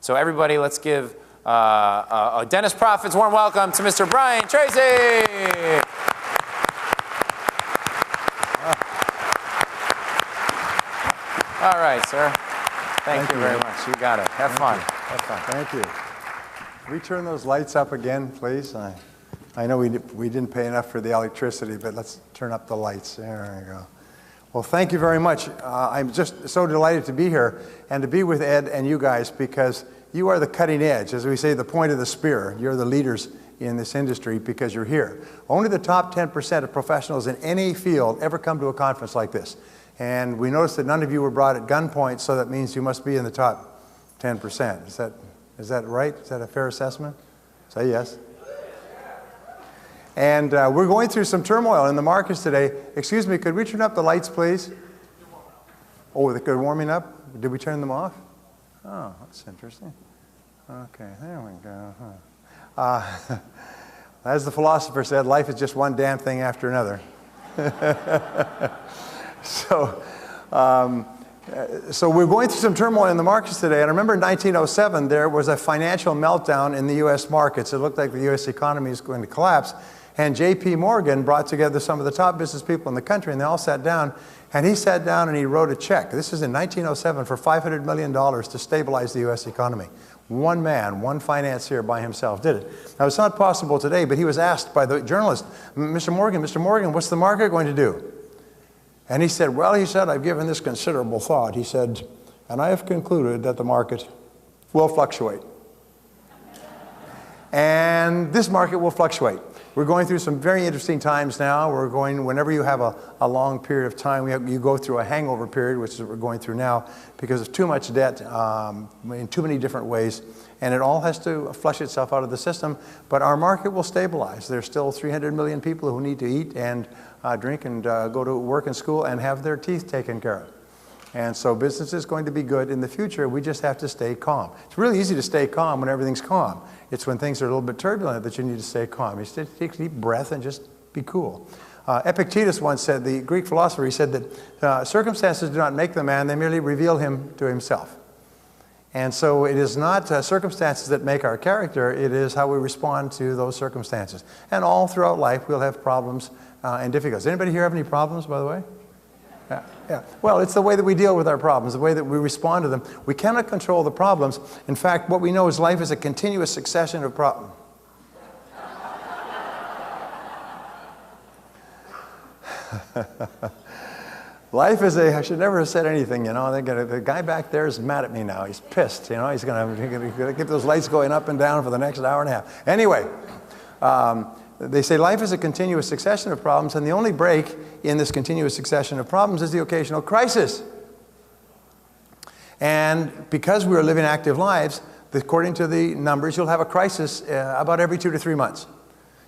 So everybody, let's give Dennis Profit's warm welcome to Mr. Brian Tracy. All right, sir. Thank you very much. You got it. Have fun. Have fun. Thank you. Can we turn those lights up again, please? I know we didn't pay enough for the electricity, but let's turn up the lights. There we go. Well, thank you very much. I'm just so delighted to be here and to be with Ed and you guys, because you are the cutting edge. As we say, the point of the spear. You're the leaders in this industry because you're here. Only the top 10% of professionals in any field ever come to a conference like this. And we noticed that none of you were brought at gunpoint, so that means you must be in the top 10%. Is that right? Is that a fair assessment? Say yes. And we're going through some turmoil in the markets today. Excuse me, could we turn up the lights, please? Oh, they're warming up? Did we turn them off? Oh, that's interesting. Okay, there we go. As the philosopher said, life is just one damn thing after another. So we're going through some turmoil in the markets today. And I remember in 1907, there was a financial meltdown in the U.S. markets. It looked like the U.S. economy was going to collapse. And J.P. Morgan brought together some of the top business people in the country, and they all sat down. And he sat down and he wrote a check. This is in 1907 for $500 million to stabilize the U.S. economy. One man, one financier by himself did it. Now, it's not possible today, but he was asked by the journalist, Mr. Morgan, what's the market going to do? And he said, well, I've given this considerable thought. He said, and I have concluded that the market will fluctuate. And this market will fluctuate. We're going through some very interesting times now. Whenever you have a long period of time, you go through a hangover period, which is what we're going through now, because of too much debt in too many different ways. And it all has to flush itself out of the system. But our market will stabilize. There's still 300 million people who need to eat and drink and go to work and school and have their teeth taken care of. And so business is going to be good in the future. We just have to stay calm. It's really easy to stay calm when everything's calm. It's when things are a little bit turbulent that you need to stay calm. You just take a deep breath and just be cool. Epictetus once said, the Greek philosopher, he said that circumstances do not make the man, they merely reveal him to himself. And so it is not circumstances that make our character, it is how we respond to those circumstances. And all throughout life we'll have problems and difficulties. Anybody here have any problems, by the way? Yeah. Well, it's the way that we deal with our problems, the way that we respond to them. We cannot control the problems. In fact, what we know is life is a continuous succession of problems. Life is I should never have said anything, you know. The guy back there is mad at me now. He's pissed, you know. He's going to keep those lights going up and down for the next hour and a half. Anyway, they say life is a continuous succession of problems, and the only break in this continuous succession of problems is the occasional crisis. And because we are living active lives, according to the numbers, you'll have a crisis about every 2 to 3 months.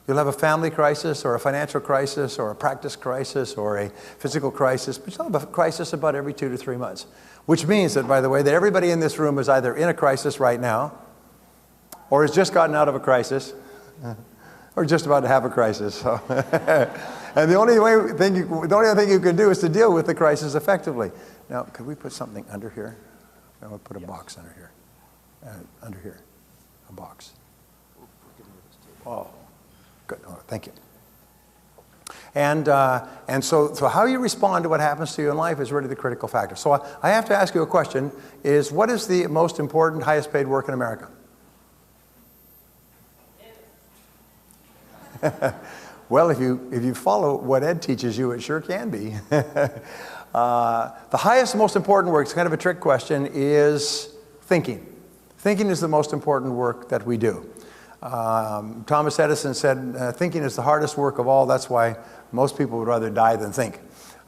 You'll have a family crisis or a financial crisis or a practice crisis or a physical crisis, but you'll have a crisis about every 2 to 3 months. Which means that, by the way, that everybody in this room is either in a crisis right now or has just gotten out of a crisis or just about to have a crisis. So and the only thing you can do is to deal with the crisis effectively. Now, could we put something under here? I want to put a box under here. Under here, a box. Oh, good. Oh, thank you. And so how you respond to what happens to you in life is really the critical factor. So I have to ask you a question: what is the most important, highest paid work in America? Well, if you follow what Ed teaches you, it sure can be. The highest, most important work, it's kind of a trick question, is thinking. Thinking is the most important work that we do. Thomas Edison said, thinking is the hardest work of all. That's why most people would rather die than think.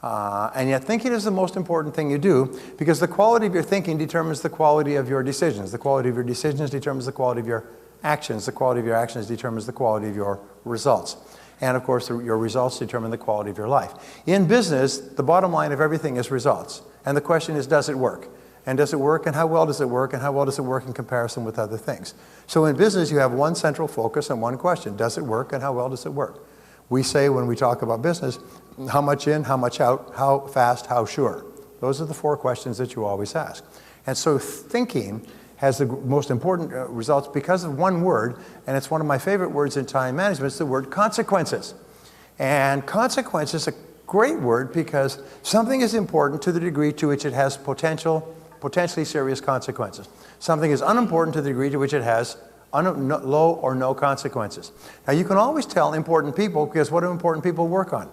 And yet thinking is the most important thing you do, because the quality of your thinking determines the quality of your decisions. The quality of your decisions determines the quality of your actions. The quality of your actions determines the quality of your results. And of course, your results determine the quality of your life. In business, the bottom line of everything is results. And the question is, does it work? And does it work, and how well does it work, and how well does it work in comparison with other things? So in business, you have one central focus and one question: does it work, and how well does it work? We say when we talk about business, how much in, how much out, how fast, how sure. Those are the 4 questions that you always ask. And so thinking has the most important results because of one word, and it's one of my favorite words in time management. It's the word consequences. And consequence is a great word because something is important to the degree to which it has potentially serious consequences. Something is unimportant to the degree to which it has low or no consequences. Now, you can always tell important people because what do important people work on?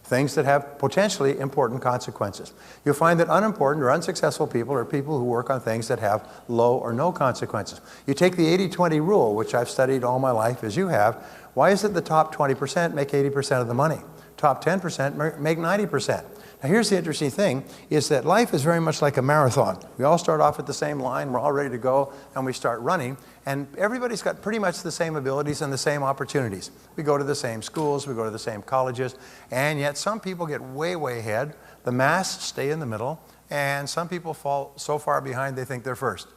Things that have potentially important consequences. You'll find that unimportant or unsuccessful people are people who work on things that have low or no consequences. You take the 80-20 rule, which I've studied all my life, as you have. Why is it the top 20% make 80% of the money? Top 10% make 90%. Now, here's the interesting thing, is that life is very much like a marathon. We all start off at the same line, we're all ready to go, and we start running, and everybody's got pretty much the same abilities and the same opportunities. We go to the same schools, we go to the same colleges, and yet some people get way, way ahead, the mass stay in the middle, and some people fall so far behind they think they're first.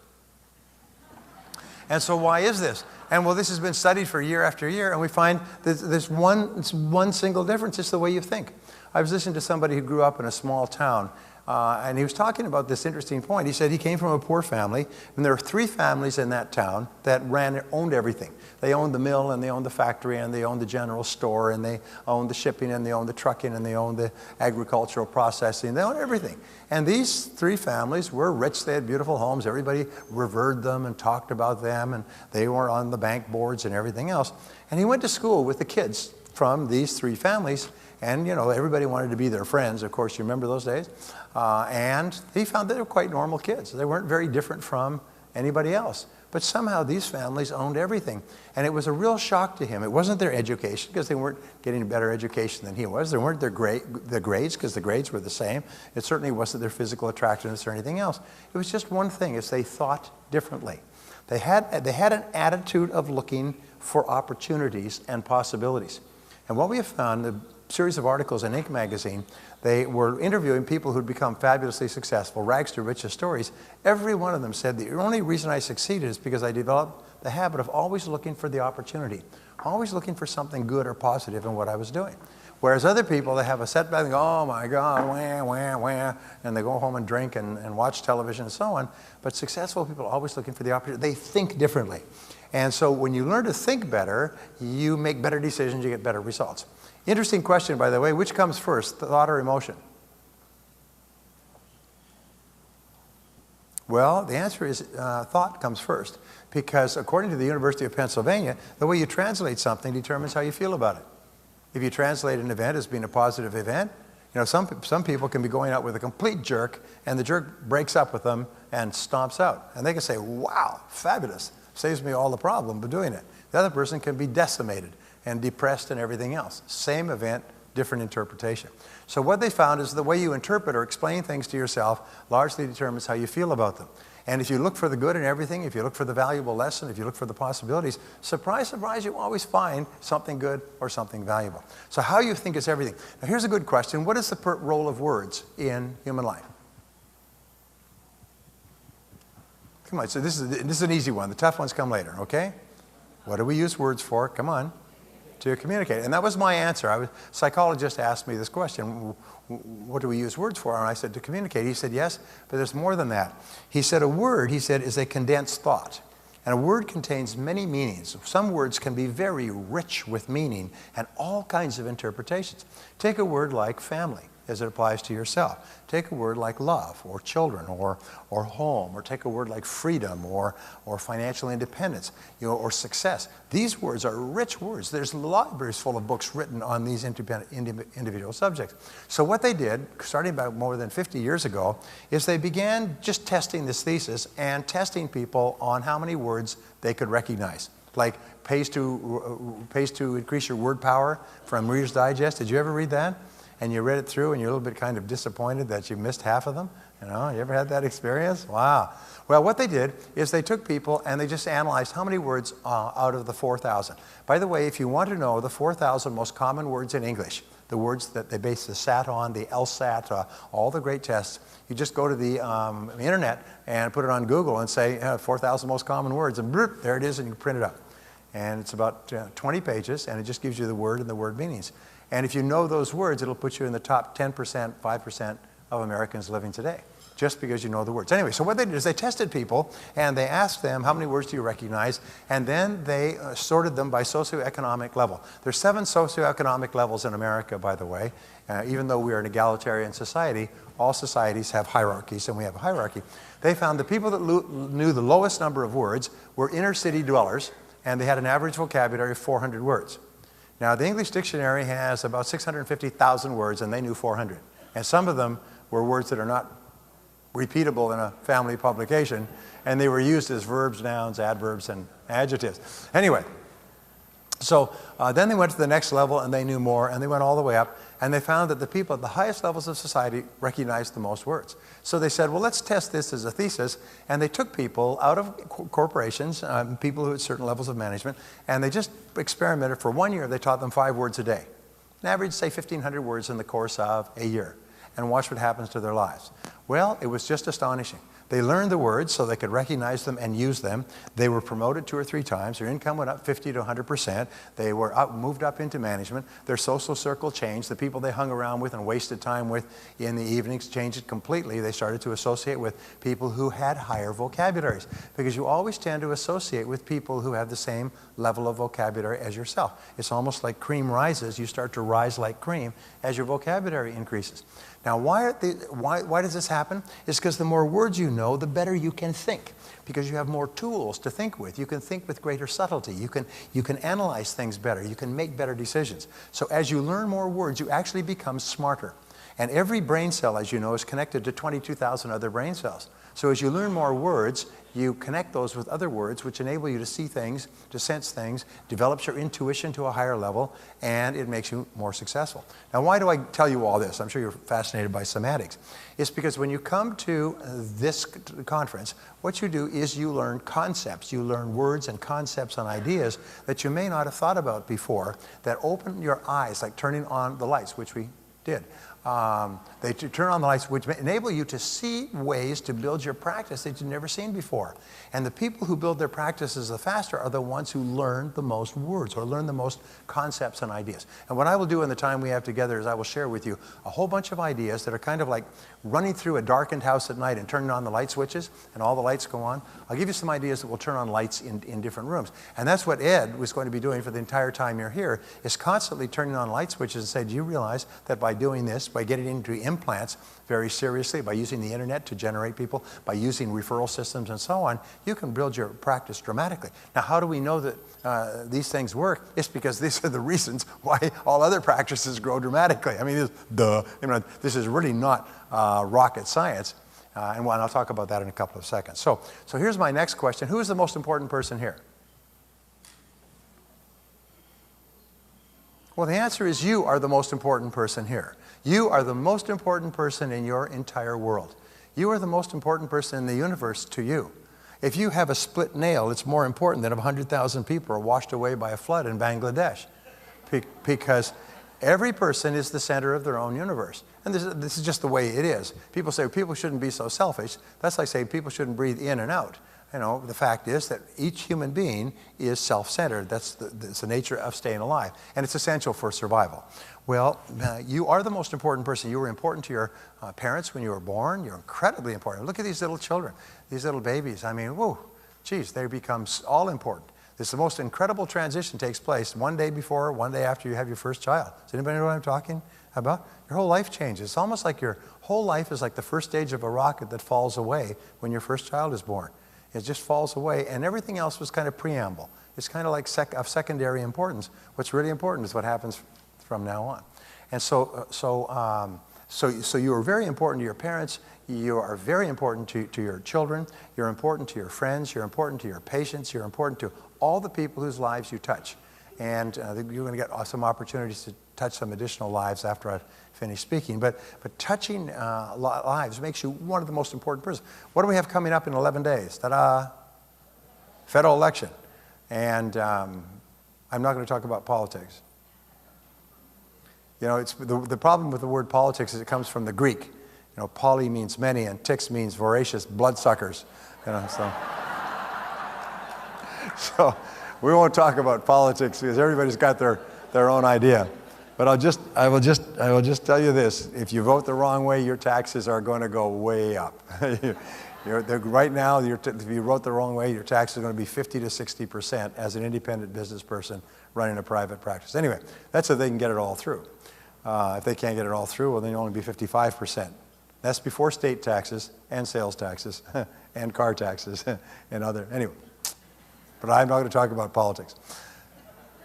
And so why is this? And well, this has been studied for year after year, and we find that there's one single difference. It's the way you think. I was listening to somebody who grew up in a small town, and he was talking about this interesting point. He said he came from a poor family, and there were 3 families in that town that owned everything. They owned the mill, and they owned the factory, and they owned the general store, and they owned the shipping, and they owned the trucking, and they owned the agricultural processing. They owned everything. And these 3 families were rich. They had beautiful homes. Everybody revered them and talked about them, and they were on the bank boards and everything else. And he went to school with the kids from these 3 families. And, you know, everybody wanted to be their friends. Of course, you remember those days. And he found that they were quite normal kids. They weren't very different from anybody else. But somehow these families owned everything. And it was a real shock to him. It wasn't their education, because they weren't getting a better education than he was. They weren't the grades, because the grades were the same. It certainly wasn't their physical attractiveness or anything else. It was just one thing, is they thought differently. They had an attitude of looking for opportunities and possibilities. And what we have found, the series of articles in Inc. magazine, they were interviewing people who'd become fabulously successful, rags to riches stories. Every one of them said the only reason I succeeded is because I developed the habit of always looking for the opportunity, always looking for something good or positive in what I was doing. Whereas other people, they have a setback and go, oh my God, wah, wah, wah, and they go home and drink and watch television and so on. But successful people are always looking for the opportunity. They think differently. And so when you learn to think better, you make better decisions, you get better results. Interesting question, by the way. Which comes first, thought or emotion? Well, the answer is thought comes first, because according to the University of Pennsylvania, the way you translate something determines how you feel about it. If you translate an event as being a positive event, you know, some people can be going out with a complete jerk, and the jerk breaks up with them and stomps out. And they can say, wow, fabulous, saves me all the problem of doing it. The other person can be decimated and depressed and everything else. Same event, different interpretation. So what they found is the way you interpret or explain things to yourself largely determines how you feel about them. And if you look for the good in everything, if you look for the valuable lesson, if you look for the possibilities, surprise, surprise, you always find something good or something valuable. So how you think is everything. Now here's a good question. What is the role of words in human life? Come on, so this is an easy one. The tough ones come later, okay? What do we use words for? Come on. To communicate. And that was my answer. A psychologist asked me this question, what do we use words for? And I said, to communicate. He said, yes, but there's more than that. He said, a word, he said, is a condensed thought. And a word contains many meanings. Some words can be very rich with meaning and all kinds of interpretations. Take a word like family, as it applies to yourself. Take a word like love, or children, or home, or take a word like freedom, or financial independence, you know, or success. These words are rich words. There's libraries full of books written on these individual subjects. So what they did, starting about more than 50 years ago, is they began just testing this thesis and testing people on how many words they could recognize. Like pays to increase your word power from Reader's Digest. Did you ever read that? And you read it through and you're a little bit kind of disappointed that you missed half of them? You know, you ever had that experience? Wow. Well, what they did is they took people and they just analyzed how many words out of the 4,000. By the way, if you want to know the 4,000 most common words in English, the words that they base the SAT on, the LSAT, all the great tests, you just go to the internet and put it on Google and say 4,000 most common words, and bloop, there it is, and you print it up. And it's about 20 pages, and it just gives you the word and the word meanings. And if you know those words, it'll put you in the top 10%, 5% of Americans living today. just because you know the words. Anyway, so what they did is they tested people, and they asked them, how many words do you recognize? And then they sorted them by socioeconomic level. There's 7 socioeconomic levels in America, by the way. Even though we are an egalitarian society, all societies have hierarchies, and we have a hierarchy. They found the people that knew the lowest number of words were inner city dwellers, and they had an average vocabulary of 400 words. Now, the English dictionary has about 650,000 words, and they knew 400. And some of them were words that are not repeatable in a family publication, and they were used as verbs, nouns, adverbs, and adjectives. Anyway, so then they went to the next level, and they knew more, and they went all the way up, and they found that the people at the highest levels of society recognized the most words. So they said, well, let's test this as a thesis, and they took people out of corporations, people who had certain levels of management, and they just experimented for 1 year. They taught them 5 words a day. An average, say, 1,500 words in the course of a year, and watch what happens to their lives. Well, it was just astonishing. They learned the words so they could recognize them and use them. They were promoted 2 or 3 times. Their income went up 50 to 100%. They were moved up into management. Their social circle changed. The people they hung around with and wasted time with in the evenings changed it completely. They started to associate with people who had higher vocabularies, because you always tend to associate with people who have the same level of vocabulary as yourself. It's almost like cream rises. You start to rise like cream as your vocabulary increases. Now, why does this happen? It's because the more words you know, the better you can think, because you have more tools to think with. You can think with greater subtlety. You can analyze things better. You can make better decisions. So as you learn more words, you actually become smarter. And every brain cell, as you know, is connected to 22,000 other brain cells. So as you learn more words, you connect those with other words, which enable you to see things, to sense things, develops your intuition to a higher level, and it makes you more successful. Now, why do I tell you all this? I'm sure you're fascinated by semantics. It's because when you come to this conference, what you do is you learn concepts. You learn words and concepts and ideas that you may not have thought about before, that open your eyes, like turning on the lights, which we did. They turn on the lights, which enable you to see ways to build your practice that you've never seen before. And the people who build their practices the faster are the ones who learn the most words or learn the most concepts and ideas. And what I will do in the time we have together is I will share with you a whole bunch of ideas that are kind of like running through a darkened house at night and turning on the light switches, and all the lights go on. I'll give you some ideas that will turn on lights in different rooms. And that's what Ed was going to be doing for the entire time you're here, is constantly turning on light switches and say, do you realize that by doing this, by getting into implants very seriously, by using the internet to generate people, by using referral systems and so on, you can build your practice dramatically. Now, how do we know that these things work? It's because these are the reasons why all other practices grow dramatically. I mean, this is really not rocket science. And I'll talk about that in a couple of seconds. So here's my next question. Who is the most important person here? Well, the answer is you are the most important person here. You are the most important person in your entire world. You are the most important person in the universe to you. If you have a split nail, it's more important than if 100,000 people are washed away by a flood in Bangladesh, because every person is the center of their own universe. And this is just the way it is. People say people shouldn't be so selfish. That's like saying people shouldn't breathe in and out. You know, the fact is that each human being is self-centered. That's the nature of staying alive, and it's essential for survival. Well, you are the most important person. You were important to your parents when you were born. You're incredibly important. Look at these little children, these little babies. I mean, whoa, geez, they become all important. This the most incredible transition takes place one day before, one day after you have your first child. Does anybody know what I'm talking about? Your whole life changes. It's almost like your whole life is like the first stage of a rocket that falls away when your first child is born. It just falls away, and everything else was kind of preamble. It's kind of like of secondary importance. What's really important is what happens from now on. And so you are very important to your parents. You are very important to your children. You're important to your friends. You're important to your patients. You're important to all the people whose lives you touch. And you're going to get some opportunities to touch some additional lives after I finish speaking. But touching lives makes you one of the most important persons. What do we have coming up in 11 days? Ta-da! Federal election. And I'm not going to talk about politics. You know, it's the problem with the word politics is it comes from the Greek. You know, poly means many, and ticks means voracious bloodsuckers. You know, so we won't talk about politics because everybody's got their own idea. But I will just tell you this: if you vote the wrong way, your taxes are going to go way up. Right now, if you vote the wrong way, your taxes are going to be 50 to 60% as an independent business person running a private practice. Anyway, that's if they can get it all through. If they can't get it all through, well, then you'll only be 55%. That's before state taxes and sales taxes and car taxes and other. Anyway, but I'm not going to talk about politics.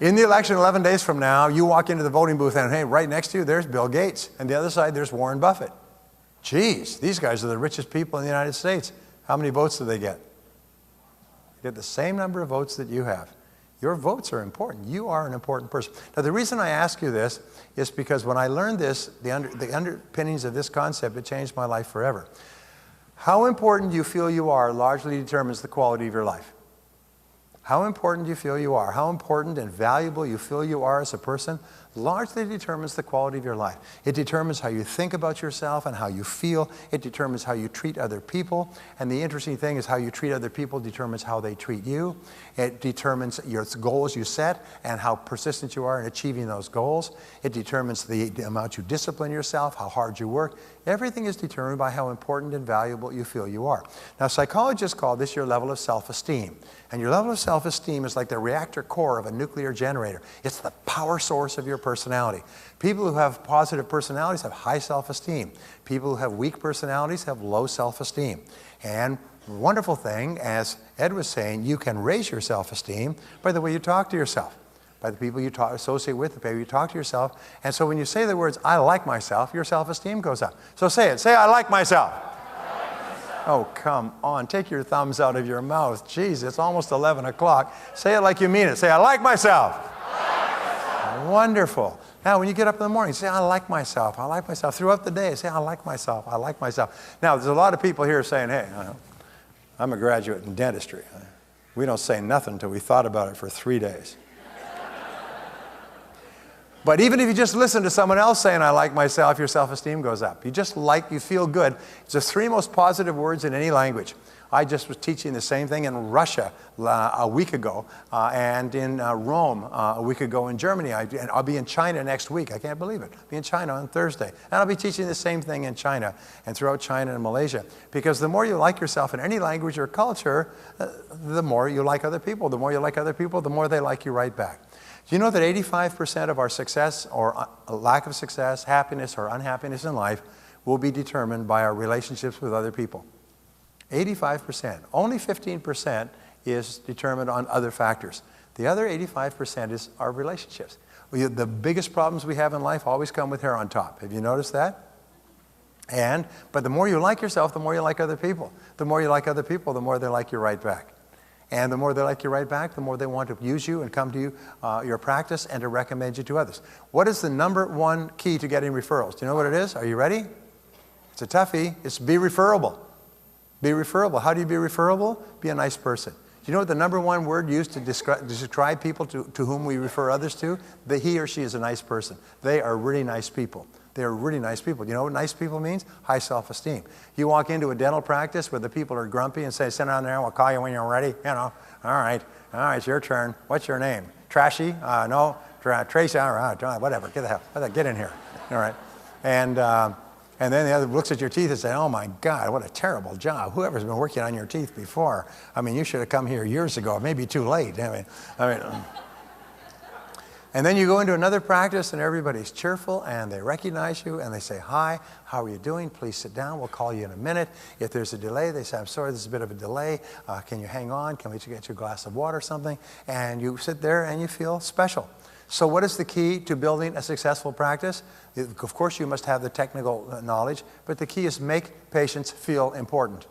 In the election 11 days from now, you walk into the voting booth and, hey, right next to you, there's Bill Gates. And the other side, there's Warren Buffett. Geez, these guys are the richest people in the United States. How many votes do they get? They get the same number of votes that you have. Your votes are important. You are an important person. Now, the reason I ask you this is because when I learned this, the underpinnings of this concept, it changed my life forever. How important you feel you are largely determines the quality of your life. How important you feel you are, how important and valuable you feel you are as a person, largely determines the quality of your life. It determines how you think about yourself and how you feel. It determines how you treat other people. And the interesting thing is how you treat other people determines how they treat you. It determines your goals you set and how persistent you are in achieving those goals. It determines the amount you discipline yourself, how hard you work. Everything is determined by how important and valuable you feel you are. Now, psychologists call this your level of self-esteem. And your level of self-esteem is like the reactor core of a nuclear generator. It's the power source of your personality. People who have positive personalities have high self-esteem. People who have weak personalities have low self-esteem. And the wonderful thing, as Ed was saying, you can raise your self-esteem by the way you talk to yourself, by the people you associate with, the way you talk to yourself. And so when you say the words, I like myself, your self-esteem goes up. So say it. Say, I like myself. Oh, come on. Take your thumbs out of your mouth. Jeez, it's almost 11 o'clock. Say it like you mean it. Say, I like myself. Wonderful. Now, when you get up in the morning, say, I like myself. I like myself. Throughout the day, say, I like myself. I like myself. Now, there's a lot of people here saying, hey, I'm a graduate in dentistry. We don't say nothing until we thought about it for 3 days. But even if you just listen to someone else saying, I like myself, your self-esteem goes up. You feel good. It's the 3 most positive words in any language. I just was teaching the same thing in Russia a week ago and in Rome a week ago in Germany. And I'll be in China next week. I can't believe it. I'll be in China on Thursday. And I'll be teaching the same thing in China and throughout China and Malaysia. Because the more you like yourself in any language or culture, the more you like other people. The more you like other people, the more they like you right back. Do you know that 85% of our success or lack of success, happiness or unhappiness in life will be determined by our relationships with other people? 85%. Only 15% is determined on other factors. The other 85% is our relationships. The biggest problems we have in life always come with hair on top. Have you noticed that? But the more you like yourself, the more you like other people. The more you like other people, the more they like you right back. And the more they like you right back, the more they want to use you and come to you, your practice, and to recommend you to others. What is the number 1 key to getting referrals? Do you know what it is? Are you ready? It's a toughie. It's be referable. Be referable. How do you be referable? Be a nice person. Do you know what the number 1 word used to describe people to whom we refer others to? That he or she is a nice person. They are really nice people. They are really nice people. You know what nice people means? High self-esteem. You walk into a dental practice where the people are grumpy and say, sit down there and we'll call you when you're ready. You know, all right, it's your turn. What's your name? Trashy? No. Tracy? All right, whatever. Get in here. All right. And then the other looks at your teeth and says, oh my God, what a terrible job. Whoever's been working on your teeth before. I mean, you should have come here years ago. It may be too late. I mean. And then you go into another practice and everybody's cheerful and they recognize you and they say, hi, how are you doing? Please sit down. We'll call you in a minute. If there's a delay, they say, I'm sorry, there's a bit of a delay. Can you hang on? Can we get you a glass of water or something? And you sit there and you feel special. So what is the key to building a successful practice? Of course, you must have the technical knowledge, but the key is make patients feel important.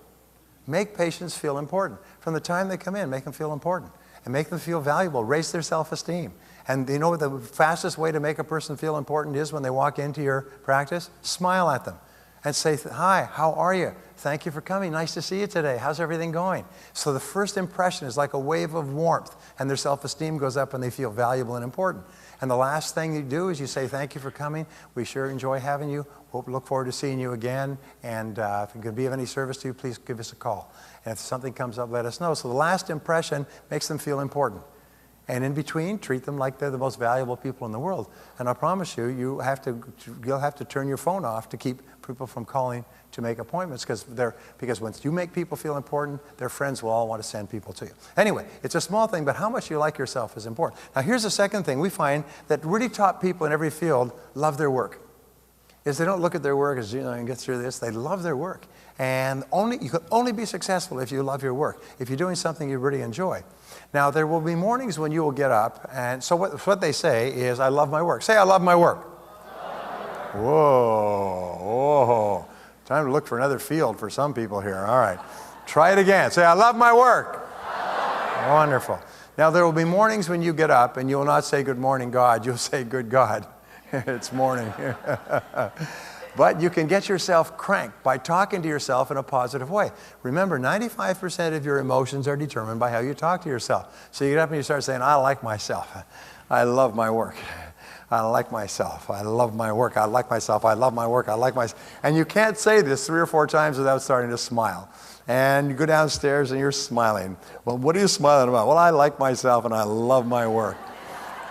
Make patients feel important. From the time they come in, make them feel important and make them feel valuable. Raise their self-esteem. And you know what the fastest way to make a person feel important is when they walk into your practice? Smile at them and say, hi, how are you? Thank you for coming. Nice to see you today. How's everything going? So the first impression is like a wave of warmth, and their self-esteem goes up and they feel valuable and important. And the last thing you do is you say, thank you for coming. We sure enjoy having you. We'll look forward to seeing you again. And if it could be of any service to you, please give us a call. And if something comes up, let us know. So the last impression makes them feel important. And in between, treat them like they're the most valuable people in the world. And I promise you, you'll have to turn your phone off to keep people from calling to make appointments, because once you make people feel important, their friends will all want to send people to you. Anyway, it's a small thing, but how much you like yourself is important. Now, here's the second thing. We find that really top people in every field love their work. Is they don't look at their work as, and get through this. They love their work. And you can only be successful if you love your work, if you're doing something you really enjoy. Now, there will be mornings when you will get up, and so what they say is, I love my work. Say, I love my work. Whoa, whoa. Time to look for another field for some people here. All right. Try it again. Say, I love my work. Wonderful. Now, there will be mornings when you get up, and you will not say, good morning, God. You'll say, good God. It's morning. But you can get yourself cranked by talking to yourself in a positive way. Remember, 95% of your emotions are determined by how you talk to yourself. So you get up and you start saying, I like myself. I love my work. I like myself. I love my work. I like myself. I love my work. I like myself. And you can't say this 3 or 4 times without starting to smile. And you go downstairs and you're smiling. Well, what are you smiling about? Well, I like myself and I love my work.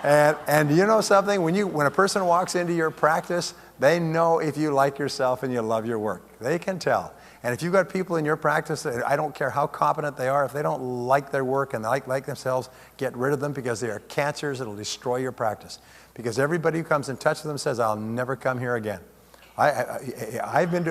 And you know something? When a person walks into your practice, they know if you like yourself and you love your work. They can tell. And if you've got people in your practice, I don't care how competent they are, if they don't like their work and like themselves, get rid of them, because they are cancers. It'll destroy your practice. Because everybody who comes in touch with them says, I'll never come here again. I've been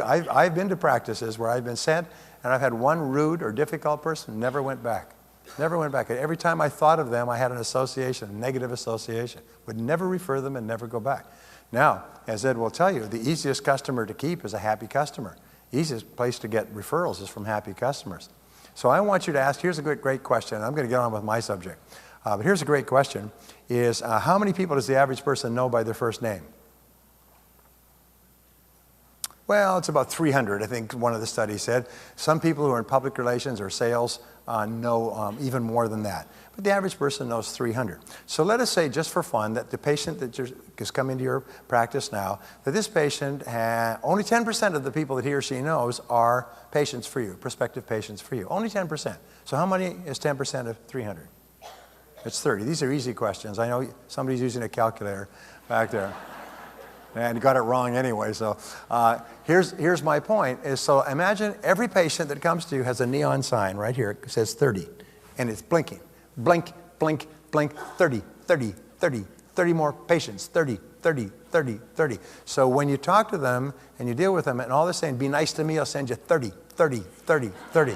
to practices where I've been sent, and I've had one rude or difficult person, never went back. Never went back. Every time I thought of them, I had an association, a negative association. Would never refer them and never go back. Now, as Ed will tell you, the easiest customer to keep is a happy customer. Easiest place to get referrals is from happy customers. So I want you to ask, here's a great question. I'm going to get on with my subject. But here's a great question, is how many people does the average person know by their first name? Well, it's about 300, I think one of the studies said. Some people who are in public relations or sales know even more than that. But the average person knows 300. So let us say, just for fun, that the patient that is coming to your practice now, that this patient, only 10% of the people that he or she knows are patients for you, prospective patients for you. Only 10%. So how many is 10% of 300? It's 30. These are easy questions. I know somebody's using a calculator back there. And you got it wrong anyway. So here's my point. So imagine every patient that comes to you has a neon sign right here. It says 30. And it's blinking. Blink, blink, blink, 30, 30, 30, 30 more patients, 30, 30, 30, 30. So when you talk to them and you deal with them, and all they're saying, be nice to me, I'll send you 30, 30, 30, 30.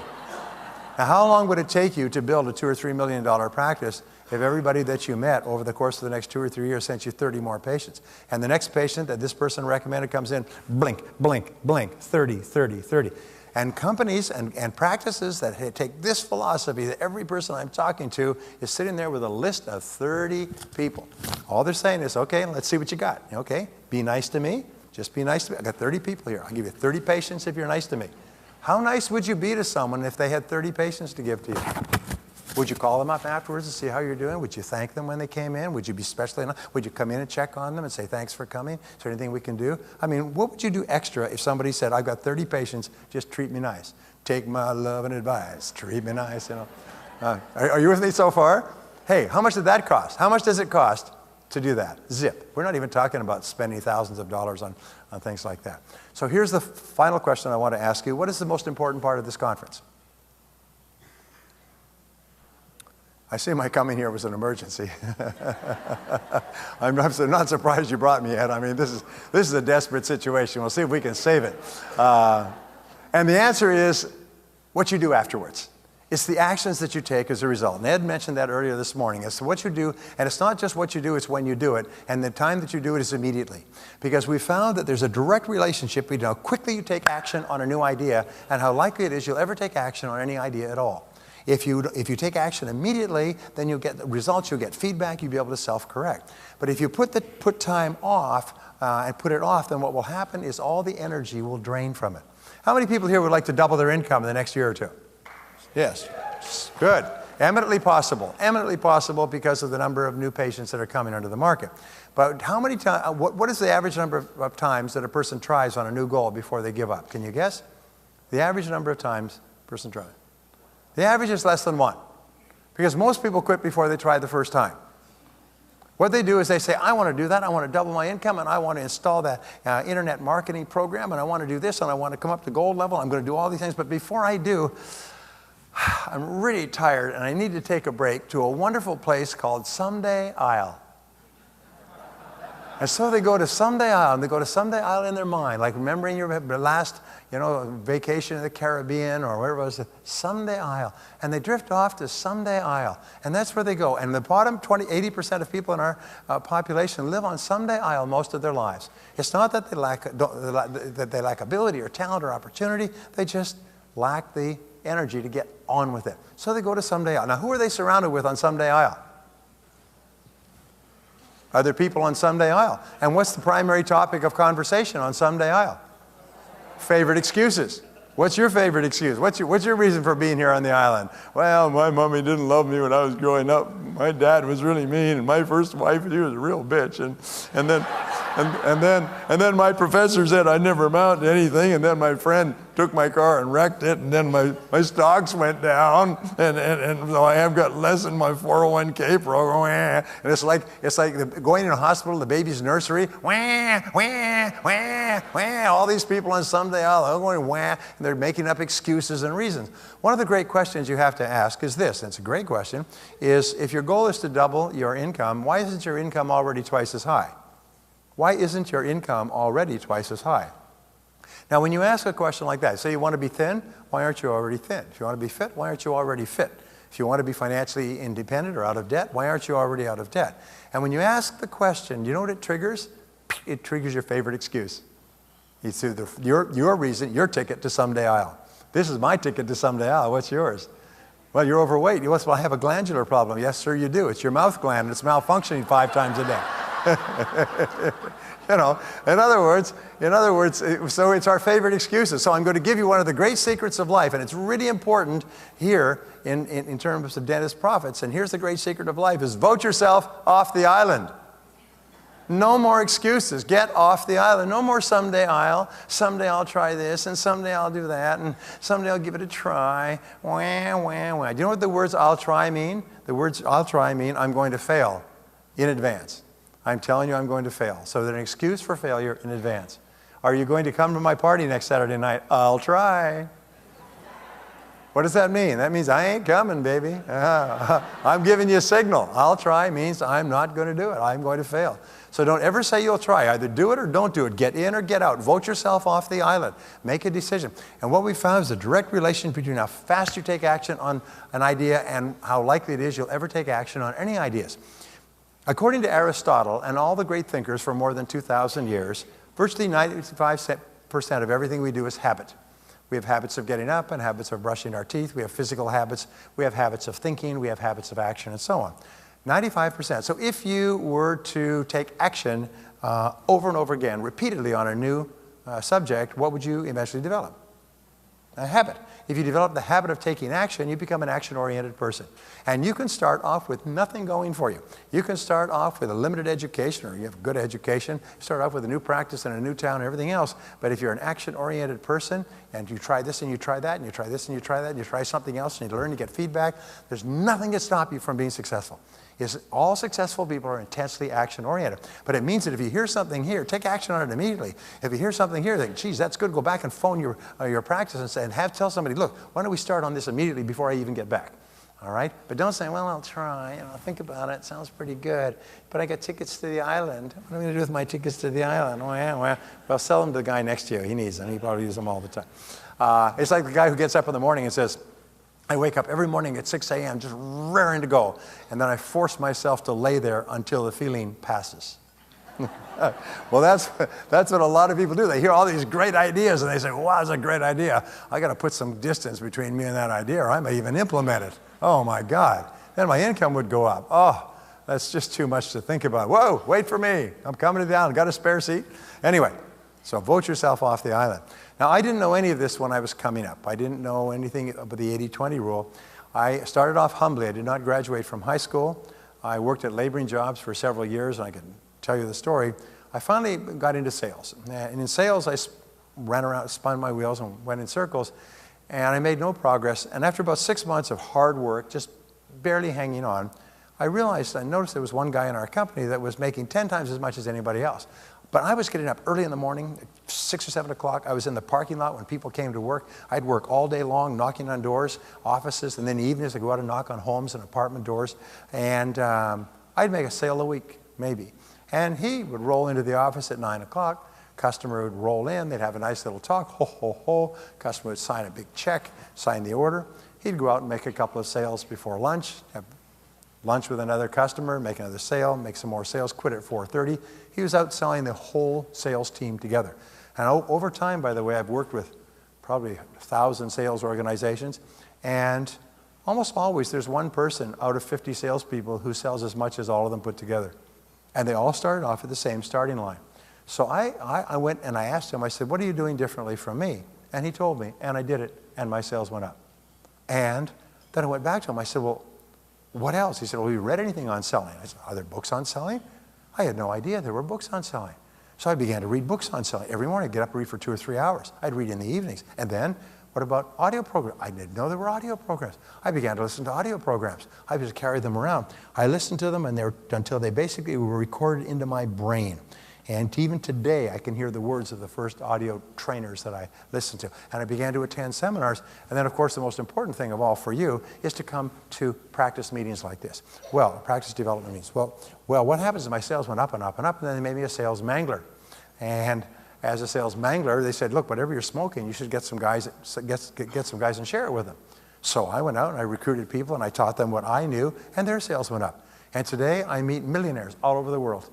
Now, how long would it take you to build a $2 or $3 million practice if everybody that you met over the course of the next 2 or 3 years sent you 30 more patients? And the next patient that this person recommended comes in, blink, blink, blink, 30, 30, 30. And companies and practices that take this philosophy, that every person I'm talking to is sitting there with a list of 30 people. All they're saying is, okay, let's see what you got. Okay, be nice to me. Just be nice to me. I got 30 people here. I'll give you 30 patients if you're nice to me. How nice would you be to someone if they had 30 patients to give to you? Would you call them up afterwards to see how you're doing? Would you thank them when they came in? Would you be specially nice? Would you come in and check on them and say, thanks for coming? Is there anything we can do? I mean, what would you do extra if somebody said, I've got 30 patients, just treat me nice. Take my love and advice. Treat me nice, you know. Are you with me so far? Hey, how much did that cost? How much does it cost to do that? Zip. We're not even talking about spending thousands of dollars on things like that. So here's the final question I want to ask you. What is the most important part of this conference? I see my coming here was an emergency. I'm not surprised you brought me yet. I mean, this is a desperate situation. We'll see if we can save it. And the answer is what you do afterwards. It's the actions that you take as a result. And Ed mentioned that earlier this morning. It's what you do, and it's not just what you do, it's when you do it. And the time that you do it is immediately. Because we found that there's a direct relationship between how quickly you take action on a new idea and how likely it is you'll ever take action on any idea at all. If you take action immediately, then you'll get the results, you'll get feedback, you'll be able to self-correct. But if you put time off and put it off, then what will happen is all the energy will drain from it. How many people here would like to double their income in the next year or two? Yes. Good. Eminently possible because of the number of new patients that are coming onto the market. But how many times, what is the average number of times that a person tries on a new goal before they give up? Can you guess? The average number of times a person tries. The average is less than 1. Because most people quit before they try the first time. What they do is they say, I want to do that, I want to double my income, and I want to install that internet marketing program, and I want to do this, and I want to come up to gold level, I'm going to do all these things, but before I do, I'm really tired, and I need to take a break to a wonderful place called Someday Isle. And so they go to Someday Isle, and they go to Someday Isle in their mind, like remembering your last, vacation in the Caribbean or wherever it was, Someday Isle. And they drift off to Someday Isle, and that's where they go. And the bottom 80% of people in our population live on Someday Isle most of their lives. It's not that they lack ability or talent or opportunity, they just lack the energy to get on with it. So they go to Someday Isle. Now, who are they surrounded with on Someday Isle? Other people on Someday Isle. And what's the primary topic of conversation on Someday Isle? Favorite excuses. What's your favorite excuse? What's your reason for being here on the island? Well, my mommy didn't love me when I was growing up. My dad was really mean, and my first wife, she was a real bitch. And then my professor said I'd never amount to anything, and then my friend took my car and wrecked it, and then my stocks went down, and so I have got less in my 401k program. And it's like going in a hospital, the baby's nursery, wah, wah, wah, wah. All these people on Someday Isle are going wah, and they're making up excuses and reasons. One of the great questions you have to ask is this, and it's a great question, is if your goal is to double your income, why isn't your income already twice as high? Why isn't your income already twice as high? Now, when you ask a question like that, say you want to be thin, why aren't you already thin? If you want to be fit, why aren't you already fit? If you want to be financially independent or out of debt, why aren't you already out of debt? And when you ask the question, you know what it triggers? It triggers your favorite excuse. It's your reason, your ticket to Someday Isle. This is my ticket to Someday Isle. What's yours? Well, you're overweight. Well, I have a glandular problem. Yes, sir, you do. It's your mouth gland, and it's malfunctioning 5 times a day. In other words, so it's our favorite excuses. So I'm going to give you one of the great secrets of life, and it's really important here in terms of dentist profits. And here's the great secret of life is vote yourself off the island. No more excuses. Get off the island. No more Someday Isle. Someday I'll try this, and someday I'll do that, and someday I'll give it a try. Wah, wah, wah. Do you know what the words I'll try mean? The words I'll try mean I'm going to fail in advance. I'm telling you I'm going to fail. So there's an excuse for failure in advance. Are you going to come to my party next Saturday night? I'll try. What does that mean? That means I ain't coming, baby. I'm giving you a signal. I'll try means I'm not going to do it. I'm going to fail. So don't ever say you'll try. Either do it or don't do it. Get in or get out. Vote yourself off the island. Make a decision. And what we found is a direct relation between how fast you take action on an idea and how likely it is you'll ever take action on any ideas. According to Aristotle and all the great thinkers for more than 2,000 years, virtually 95% of everything we do is habit. We have habits of getting up and habits of brushing our teeth. We have physical habits. We have habits of thinking. We have habits of action and so on. 95%. So if you were to take action over and over again, repeatedly on a new subject, what would you eventually develop? A habit. If you develop the habit of taking action, you become an action-oriented person. And you can start off with nothing going for you. You can start off with a limited education, or you have good education, start off with a new practice in a new town and everything else. But if you're an action-oriented person, and you try this and you try that, and you try this and you try that, and you try something else, and you learn to get feedback, there's nothing to stop you from being successful. All successful people are intensely action-oriented. But it means that if you hear something here, take action on it immediately. If you hear something here, think, geez, that's good, go back and phone your practice and say, and tell somebody, look, why don't we start on this immediately before I even get back? All right? But don't say, well, I'll try, I'll think about it, sounds pretty good, but I got tickets to the island. What am I going to do with my tickets to the island? Well, sell them to the guy next to you. He needs them. He probably uses them all the time. It's like the guy who gets up in the morning and says, I wake up every morning at 6 a.m. just raring to go, and then I force myself to lay there until the feeling passes. Well, that's what a lot of people do. They hear all these great ideas, and they say, wow, that's a great idea. I got to put some distance between me and that idea, or I may even implement it. Oh, my God. Then my income would go up. Oh, that's just too much to think about. Whoa, wait for me. I'm coming to the island. Got a spare seat? Anyway, so vote yourself off the island. Now, I didn't know any of this when I was coming up. I didn't know anything about the 80-20 rule. I started off humbly. I did not graduate from high school. I worked at laboring jobs for several years, and I can tell you the story. I finally got into sales. And in sales, I ran around, spun my wheels, and went in circles, and I made no progress. And after about 6 months of hard work, just barely hanging on, I noticed there was one guy in our company that was making 10 times as much as anybody else. But I was getting up early in the morning, 6 or 7 o'clock. I was in the parking lot when people came to work. I'd work all day long, knocking on doors, offices, and then in the evenings I'd go out and knock on homes and apartment doors. And I'd make a sale a week, maybe. And he would roll into the office at 9 o'clock. Customer would roll in. They'd have a nice little talk. Ho, ho, ho. Customer would sign a big check, sign the order. He'd go out and make a couple of sales before lunch, have lunch with another customer, make another sale, make some more sales, quit at 4:30. He was out selling the whole sales team together. And over time, by the way, I've worked with probably 1,000 sales organizations, and almost always there's one person out of 50 salespeople who sells as much as all of them put together. And they all started off at the same starting line. So I went and I asked him, I said, what are you doing differently from me? And he told me, and I did it, and my sales went up. And then I went back to him, I said, well, what else? He said, well, have you read anything on selling? I said, are there books on selling? I had no idea there were books on selling. So I began to read books on selling. Every morning I'd get up and read for 2 or 3 hours. I'd read in the evenings. And then, what about audio programs? I didn't know there were audio programs. I began to listen to audio programs. I just carried them around. I listened to them until they basically were recorded into my brain. And even today, I can hear the words of the first audio trainers that I listened to. And I began to attend seminars. And then, of course, the most important thing of all for you is to come to practice meetings like this. Well, practice development meetings. Well, what happens is my sales went up and up and up, and then they made me a sales mangler. And as a sales mangler, they said, look, whatever you're smoking, you should get some guys and share it with them. So I went out and I recruited people, and I taught them what I knew, and their sales went up. And today, I meet millionaires all over the world,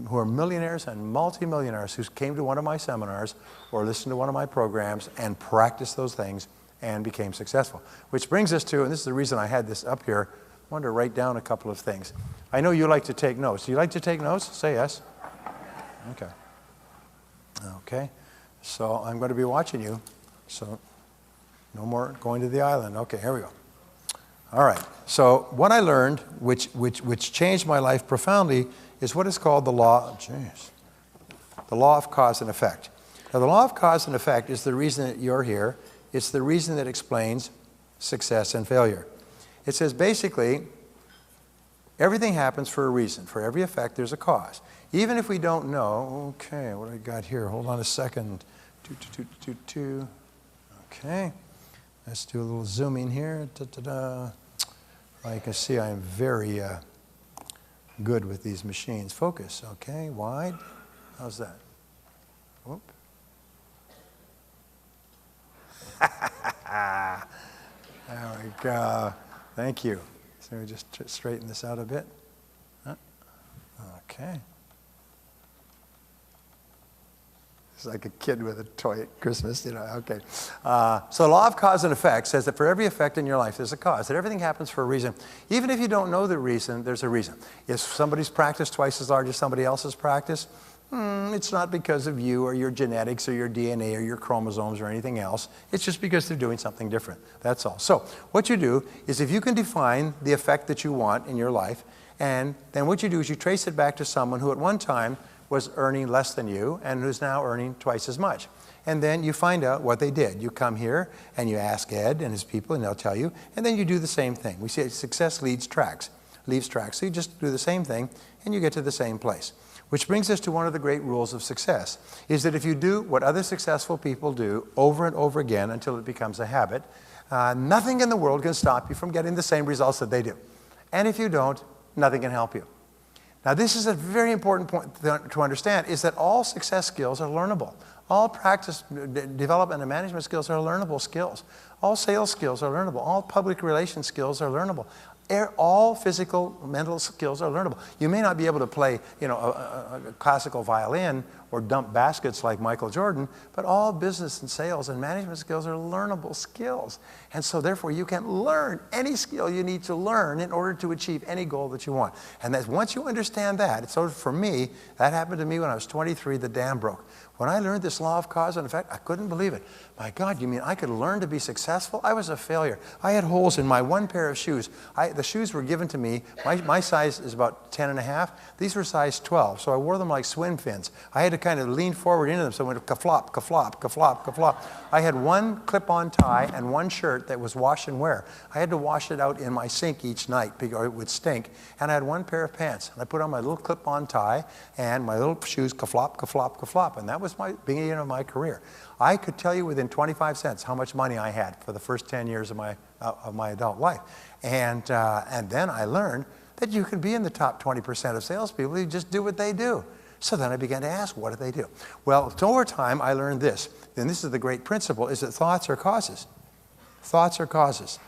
who are millionaires and multimillionaires who came to one of my seminars or listened to one of my programs and practiced those things and became successful. Which brings us to, and this is the reason I had this up here, I wanted to write down a couple of things. I know you like to take notes. Do you like to take notes? Say yes. Okay. Okay. So I'm going to be watching you. So no more going to the island. Okay, here we go. All right. So what I learned, which changed my life profoundly, is what is called the law of cause and effect. Now, the law of cause and effect is the reason that you're here. It's the reason that explains success and failure. It says basically, everything happens for a reason. For every effect, there's a cause. Even if we don't know, okay, what do I got here? Hold on a second. Okay, let's do a little zooming here. You can see I'm very good with these machines. Focus, okay, wide. How's that? Whoop. There we go. Thank you. So we just straighten this out a bit. Okay. It's like a kid with a toy at Christmas, okay. So the law of cause and effect says that for every effect in your life, there's a cause, that everything happens for a reason. Even if you don't know the reason, there's a reason. If somebody's practice twice as large as somebody else's practice, it's not because of you or your genetics or your DNA or your chromosomes or anything else. It's just because they're doing something different. That's all. So what you do is if you can define the effect that you want in your life, and then what you do is you trace it back to someone who at one time was earning less than you and who's now earning twice as much. And then you find out what they did. You come here and you ask Ed and his people and they'll tell you, and then you do the same thing. We say success leaves tracks. So you just do the same thing and you get to the same place. Which brings us to one of the great rules of success, is that if you do what other successful people do over and over again until it becomes a habit, nothing in the world can stop you from getting the same results that they do. And if you don't, nothing can help you. Now, this is a very important point to understand, is that all success skills are learnable. All practice, development, and management skills are learnable skills. All sales skills are learnable. All public relations skills are learnable. All physical, mental skills are learnable. You may not be able to play, a classical violin or dump baskets like Michael Jordan, but all business and sales and management skills are learnable skills. And so therefore you can learn any skill you need to learn in order to achieve any goal that you want. And that once you understand that, so for me, that happened to me when I was 23, the dam broke. When I learned this law of cause and effect, I couldn't believe it. My God, you mean I could learn to be successful? I was a failure. I had holes in my one pair of shoes. The shoes were given to me. My size is about 10 and a half. These were size 12, so I wore them like swim fins. I had to kind of lean forward into them, so it went ka-flop, ka-flop, ka-flop, ka-flop. I had one clip-on tie and one shirt that was wash and wear. I had to wash it out in my sink each night because it would stink. And I had one pair of pants. And I put on my little clip-on tie and my little shoes, ka-flop, ka-flop, ka-flop. And that was my beginning of my career. I could tell you within 25 cents how much money I had for the first 10 years of my adult life. And then I learned that you can be in the top 20% of salespeople. You just do what they do. So then I began to ask, what do they do? Well, over time, I learned this. And this is the great principle, is that thoughts are causes. Thoughts are causes.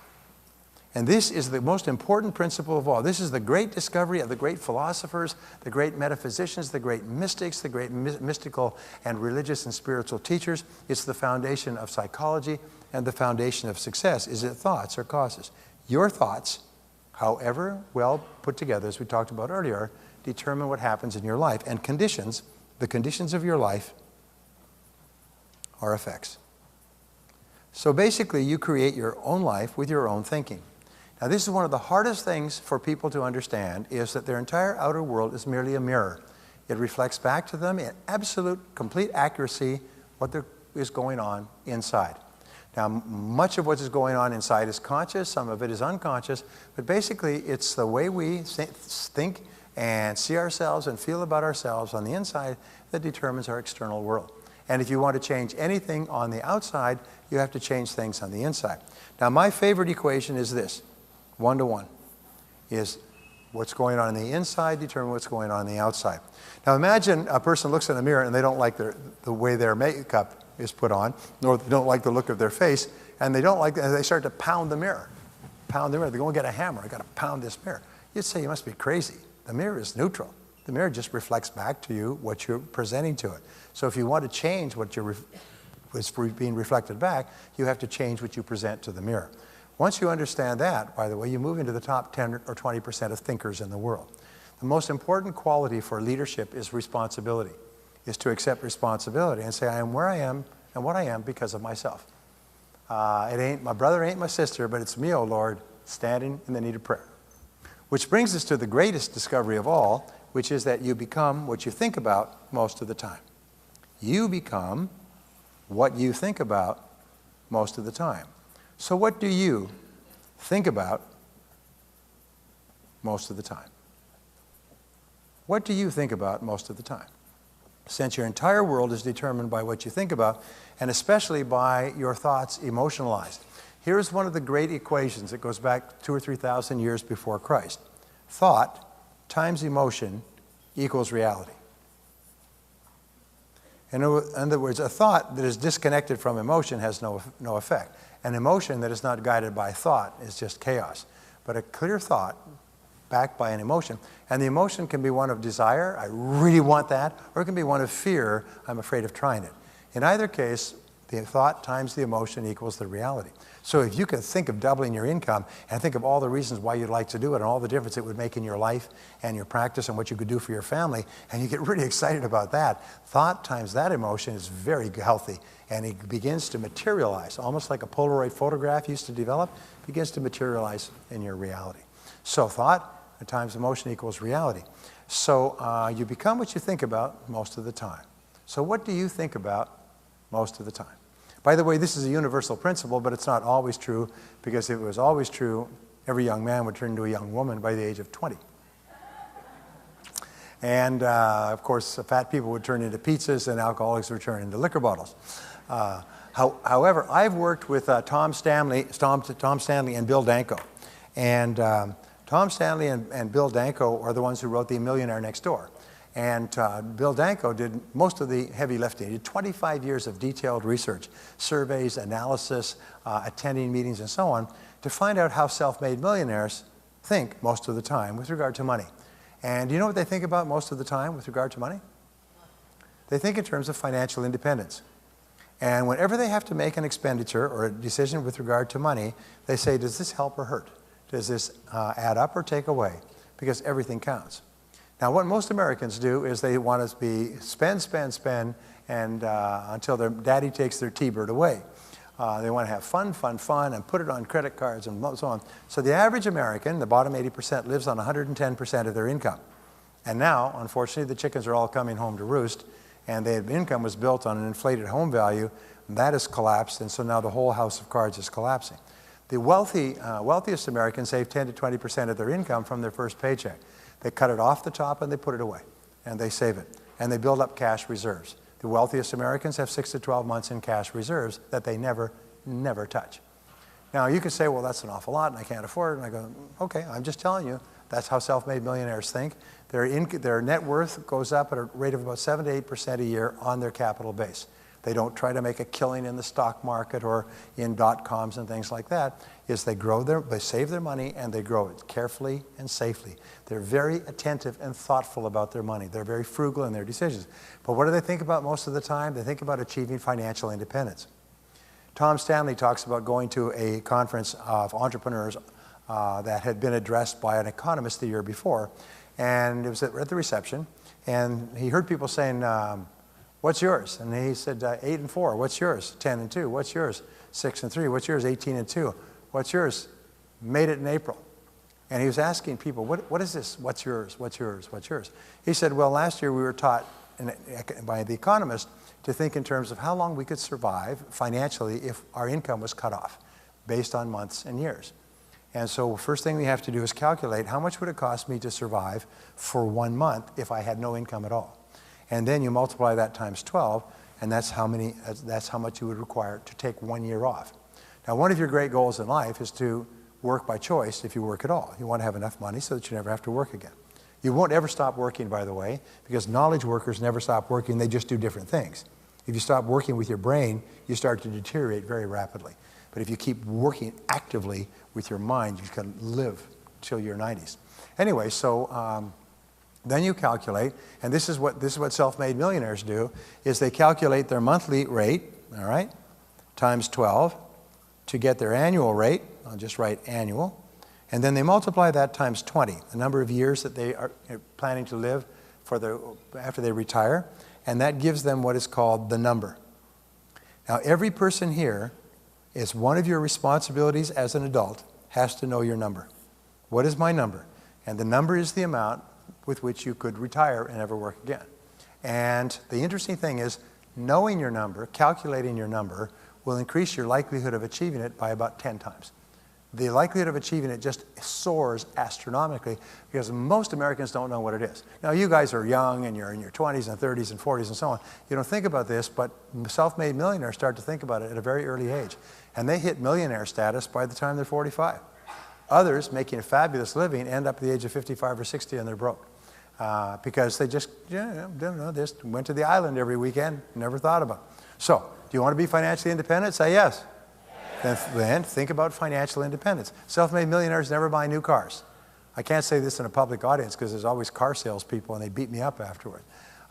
And this is the most important principle of all. This is the great discovery of the great philosophers, the great metaphysicians, the great mystics, the great mystical and religious and spiritual teachers. It's the foundation of psychology and the foundation of success, is that thoughts are causes. Your thoughts, however well put together, as we talked about earlier, determine what happens in your life. And conditions, the conditions of your life, are effects. So basically, you create your own life with your own thinking. Now, this is one of the hardest things for people to understand, is that their entire outer world is merely a mirror. It reflects back to them in absolute, complete accuracy what is going on inside. Now, much of what is going on inside is conscious, some of it is unconscious, but basically it's the way we think and see ourselves and feel about ourselves on the inside that determines our external world. And if you want to change anything on the outside, you have to change things on the inside. Now, my favorite equation is this. 1-to-1 is what's going on the inside determine what's going on the outside. Now imagine a person looks in a mirror and they don't like the way their makeup is put on, or they don't like the look of their face, and they start to pound the mirror. Pound the mirror. They go and get a hammer. I got to pound this mirror. You'd say you must be crazy. The mirror is neutral. The mirror just reflects back to you what you're presenting to it. So if you want to change what is being reflected back, you have to change what you present to the mirror. Once you understand that, by the way, you move into the top 10 or 20% of thinkers in the world. The most important quality for leadership is responsibility, is to accept responsibility and say, I am where I am and what I am because of myself. It ain't my brother, ain't my sister, but it's me, O Lord, standing in the need of prayer. Which brings us to the greatest discovery of all, which is that you become what you think about most of the time. You become what you think about most of the time. So what do you think about most of the time? What do you think about most of the time? Since your entire world is determined by what you think about, and especially by your thoughts emotionalized. Here's one of the great equations that goes back 2,000 or 3,000 years before Christ. Thought times emotion equals reality. In other words, a thought that is disconnected from emotion has no effect. An emotion that is not guided by thought is just chaos. But a clear thought backed by an emotion, and the emotion can be one of desire, I really want that, or it can be one of fear, I'm afraid of trying it. In either case, the thought times the emotion equals the reality. So if you can think of doubling your income and think of all the reasons why you'd like to do it and all the difference it would make in your life and your practice and what you could do for your family, and you get really excited about that, thought times that emotion is very healthy, and it begins to materialize, almost like a Polaroid photograph used to develop, begins to materialize in your reality. So thought times emotion equals reality. So you become what you think about most of the time. So what do you think about most of the time? By the way, this is a universal principle, but it's not always true, because if it was always true, every young man would turn into a young woman by the age of 20. And of course, fat people would turn into pizzas, and alcoholics would turn into liquor bottles. However, I've worked with Tom Stanley and Bill Danko. And Tom Stanley and Bill Danko are the ones who wrote The Millionaire Next Door. And Bill Danko did most of the heavy lifting. He did 25 years of detailed research, surveys, analysis, attending meetings, and so on, to find out how self-made millionaires think most of the time with regard to money. And do you know what they think about most of the time with regard to money? They think in terms of financial independence. And whenever they have to make an expenditure or a decision with regard to money, they say, does this help or hurt? Does this add up or take away? Because everything counts. Now, what most Americans do is they want to spend, and until their daddy takes their T-bird away. They want to have fun, and put it on credit cards and so on. So the average American, the bottom 80%, lives on 110% of their income. And now, unfortunately, the chickens are all coming home to roost, and their income was built on an inflated home value, and that has collapsed, and so now the whole house of cards is collapsing. The wealthiest Americans save 10 to 20% of their income from their first paycheck. They cut it off the top and they put it away, and they save it, and they build up cash reserves. The wealthiest Americans have 6 to 12 months in cash reserves that they never touch. Now, you could say, well, that's an awful lot, and I can't afford it. And I go, okay, I'm just telling you, that's how self-made millionaires think. Their net worth goes up at a rate of about 7 to 8% a year on their capital base. They don't try to make a killing in the stock market or in dot-coms and things like that. They save their money and they grow it carefully and safely. They're very attentive and thoughtful about their money. They're very frugal in their decisions. But what do they think about most of the time? They think about achieving financial independence. Tom Stanley talks about going to a conference of entrepreneurs that had been addressed by an economist the year before. And it was at the reception. And he heard people saying, what's yours? And he said, 8 and 4. What's yours? 10 and 2. What's yours? 6 and 3. What's yours? 18 and 2. What's yours? Made it in April. And he was asking people, what is this? What's yours? What's yours? What's yours? He said, well, last year we were taught by the economist to think in terms of how long we could survive financially if our income was cut off based on months and years. And so first thing we have to do is calculate how much would it cost me to survive for 1 month if I had no income at all. And then you multiply that times 12, and that's how much you would require to take 1 year off. Now, one of your great goals in life is to work by choice if you work at all. You want to have enough money so that you never have to work again. You won't ever stop working, by the way, because knowledge workers never stop working. They just do different things. If you stop working with your brain, you start to deteriorate very rapidly. But if you keep working actively with your mind, you can live till your 90s. Anyway, so then you calculate, and this is what self-made millionaires do, is they calculate their monthly rate, all right, times 12 to get their annual rate. I'll just write annual. And then they multiply that times 20, the number of years that they are planning to live after they retire, and that gives them what is called the number. Now, every person here, is one of your responsibilities as an adult, has to know your number. What is my number? And the number is the amount with which you could retire and never work again. And the interesting thing is, knowing your number, calculating your number, will increase your likelihood of achieving it by about 10 times. The likelihood of achieving it just soars astronomically because most Americans don't know what it is. Now, you guys are young and you're in your 20s and 30s and 40s and so on. You don't think about this, but self-made millionaires start to think about it at a very early age. And they hit millionaire status by the time they're 45. Others, making a fabulous living, end up at the age of 55 or 60 and they're broke. Because they just, just went to the island every weekend, never thought about it. So, do you want to be financially independent? Say yes. Then think about financial independence. Self-made millionaires never buy new cars. I can't say this in a public audience because there's always car salespeople and they beat me up afterward.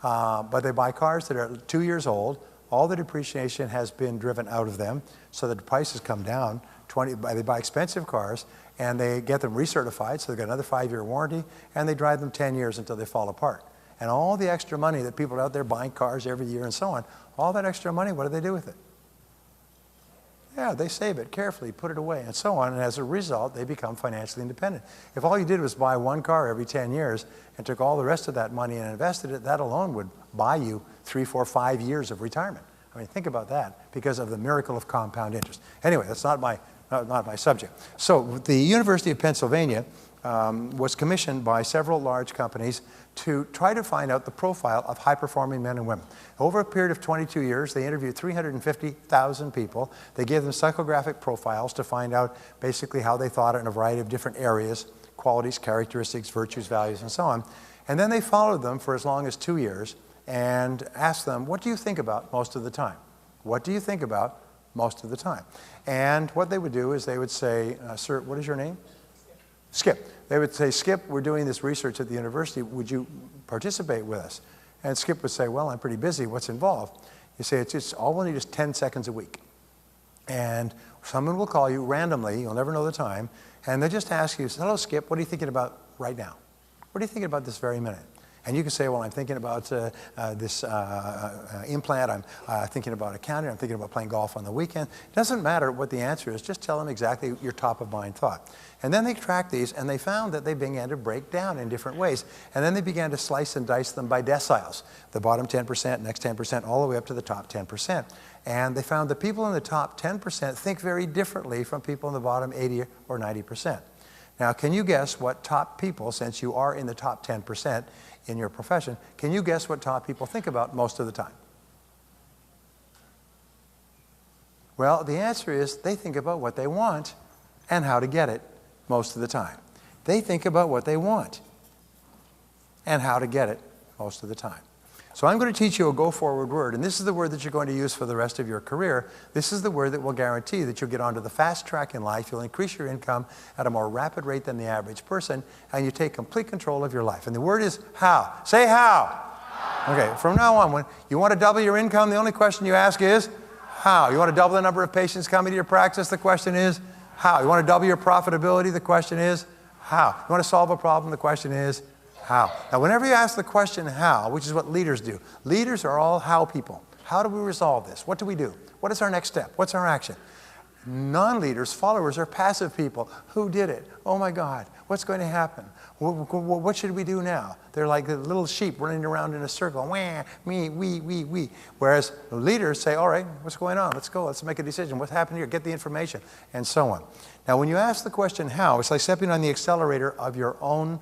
But they buy cars that are 2 years old. All the depreciation has been driven out of them so that the prices come down. They buy expensive cars and they get them recertified so they've got another 5-year warranty, and they drive them 10 years until they fall apart. And all the extra money that people are out there buying cars every year and so on, all that extra money, what do they do with it? Yeah, they save it carefully, put it away, and so on, and as a result, they become financially independent. If all you did was buy one car every 10 years and took all the rest of that money and invested it, that alone would buy you 3, 4, 5 years of retirement. I mean, think about that because of the miracle of compound interest. Anyway, that's not my subject. So the University of Pennsylvania was commissioned by several large companies to try to find out the profile of high-performing men and women. Over a period of 22 years, they interviewed 350,000 people. They gave them psychographic profiles to find out basically how they thought in a variety of different areas, qualities, characteristics, virtues, values, and so on. And then they followed them for as long as 2 years and asked them, what do you think about most of the time? What do you think about most of the time? And what they would do is they would say, sir, what is your name? Skip. They would say, Skip, we're doing this research at the university. Would you participate with us? And Skip would say, well, I'm pretty busy. What's involved? You say, it's all we need is 10 seconds a week. And someone will call you randomly. You'll never know the time. And they just ask you, hello, Skip, what are you thinking about right now? What are you thinking about this very minute? And you can say, well, I'm thinking about this implant, I'm thinking about accounting, I'm thinking about playing golf on the weekend. It doesn't matter what the answer is, just tell them exactly your top of mind thought. And then they tracked these, and they found that they began to break down in different ways. And then they began to slice and dice them by deciles. The bottom 10%, next 10%, all the way up to the top 10%. And they found that people in the top 10% think very differently from people in the bottom 80 or 90%. Now, can you guess what top people, since you are in the top 10% in your profession, can you guess what top people think about most of the time? Well, the answer is they think about what they want and how to get it most of the time. They think about what they want and how to get it most of the time. So I'm going to teach you a go-forward word, and this is the word that you're going to use for the rest of your career. This is the word that will guarantee that you'll get onto the fast track in life, you'll increase your income at a more rapid rate than the average person, and you take complete control of your life. And the word is how. Say how. Okay, from now on, when you want to double your income, the only question you ask is how. You want to double the number of patients coming to your practice, the question is how. You want to double your profitability, the question is how. You want to solve a problem, the question is how. Now, whenever you ask the question how, which is what leaders do, leaders are all how people. How do we resolve this? What do we do? What is our next step? What's our action? Non-leaders, followers, are passive people. Who did it? Oh my God, what's going to happen? What should we do now? They're like the little sheep running around in a circle. Wah, me, we. Whereas leaders say, all right, what's going on? Let's go. Let's make a decision. What's happening here? Get the information, and so on. Now, when you ask the question how, it's like stepping on the accelerator of your own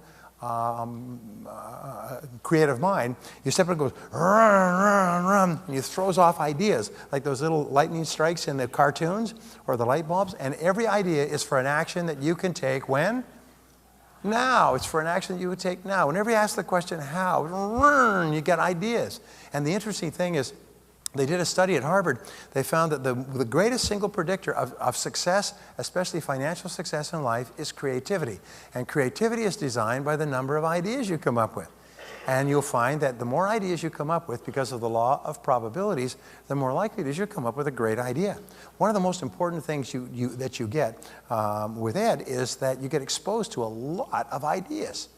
creative mind. You step and it goes, run, run, run, and it throws off ideas, like those little lightning strikes in the cartoons or the light bulbs, and every idea is for an action that you can take when? Now. It's for an action that you would take now. Whenever you ask the question how, run, you get ideas. And the interesting thing is, they did a study at Harvard. They found that the greatest single predictor of success, especially financial success in life, is creativity. And creativity is designed by the number of ideas you come up with. And you'll find that the more ideas you come up with, because of the law of probabilities, the more likely it is you'll come up with a great idea. One of the most important things that you get with Ed is that you get exposed to a lot of ideas.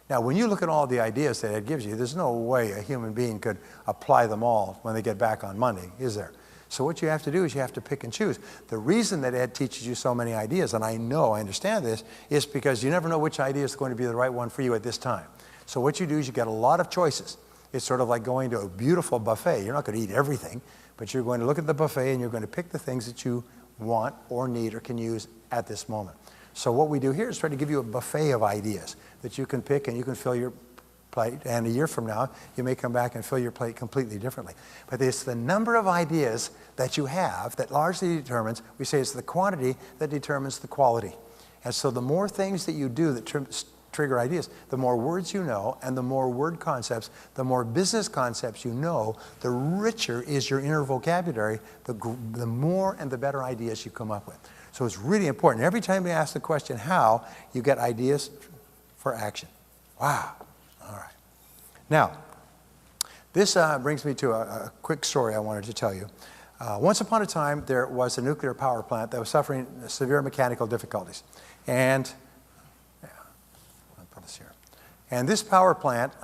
Now, when you look at all the ideas that Ed gives you, there's no way a human being could apply them all when they get back on Monday, is there? So what you have to do is you have to pick and choose. The reason that Ed teaches you so many ideas, and I understand this, is because you never know which idea is going to be the right one for you at this time. So what you do is you get a lot of choices. It's sort of like going to a beautiful buffet. You're not going to eat everything, but you're going to look at the buffet and you're going to pick the things that you want or need or can use at this moment. So what we do here is try to give you a buffet of ideas that you can pick and you can fill your plate. And a year from now, you may come back and fill your plate completely differently. But it's the number of ideas that you have that largely determines, we say it's the quantity that determines the quality. And so the more things that you do that trigger ideas, the more words you know, and the more word concepts, the more business concepts you know, the richer is your inner vocabulary, the more and the better ideas you come up with. So it's really important. Every time you ask the question how, you get ideas for action. Wow. All right. Now, this brings me to a quick story I wanted to tell you. Once upon a time, there was a nuclear power plant that was suffering severe mechanical difficulties. And I'll put this here. And this power plant,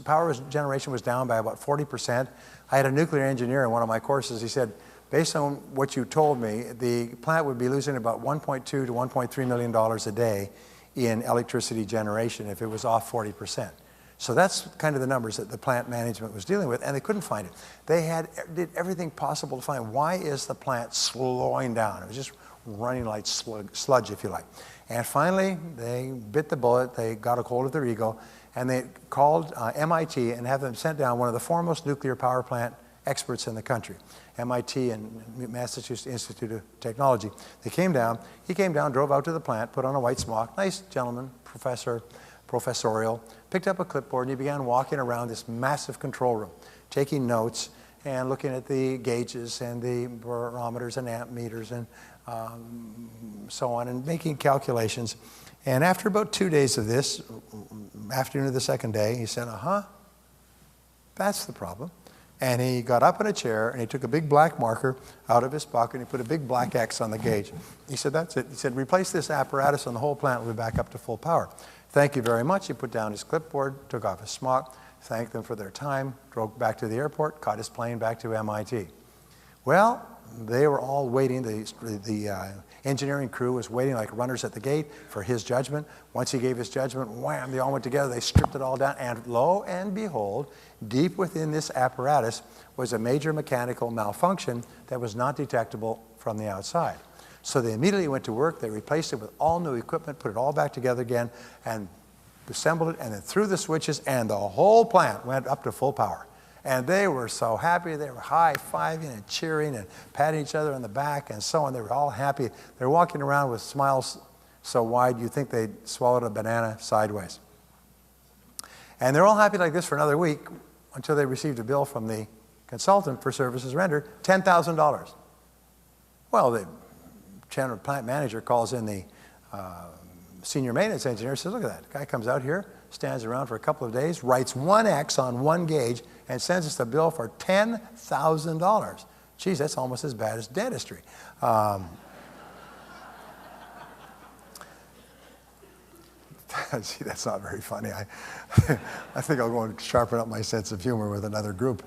power generation was down by about 40%. I had a nuclear engineer in one of my courses. He said, based on what you told me, the plant would be losing about $1.2 to $1.3 million a day in electricity generation if it was off 40%. So that's kind of the numbers that the plant management was dealing with, and they couldn't find it. They did everything possible to find why is the plant slowing down. It was just running like sludge, if you like. And finally, they bit the bullet. They got a hold of their ego, and they called MIT and had them sent down one of the foremost nuclear power plant experts in the country, MIT and Massachusetts Institute of Technology. They came down. He came down, drove out to the plant, put on a white smock, nice gentleman, professorial, picked up a clipboard, and he began walking around this massive control room, taking notes and looking at the gauges and the barometers and amp meters and so on, and making calculations. And after about 2 days of this, afternoon of the second day, he said, that's the problem. And he got up in a chair and he took a big black marker out of his pocket and he put a big black X on the gauge. He said, that's it. He said, replace this apparatus and the whole plant will be back up to full power. Thank you very much. He put down his clipboard, took off his smock, thanked them for their time, drove back to the airport, caught his plane back to MIT. Well, they were all waiting. The engineering crew was waiting like runners at the gate for his judgment. Once he gave his judgment, wham, they all went together. They stripped it all down. And lo and behold, deep within this apparatus was a major mechanical malfunction that was not detectable from the outside. So they immediately went to work. They replaced it with all new equipment, put it all back together again, and assembled it, and then threw the switches, and the whole plant went up to full power. And they were so happy. They were high-fiving and cheering and patting each other on the back and so on. They were all happy. They were walking around with smiles so wide you'd think they'd swallowed a banana sideways. And they're all happy like this for another week until they received a bill from the consultant for services rendered, $10,000. Well, the general plant manager calls in the senior maintenance engineer, says, look at that. Guy comes out here, stands around for a couple of days, writes one X on one gauge, and sends us a bill for $10,000. Geez, that's almost as bad as dentistry. See, that's not very funny. I think I'll go and sharpen up my sense of humor with another group.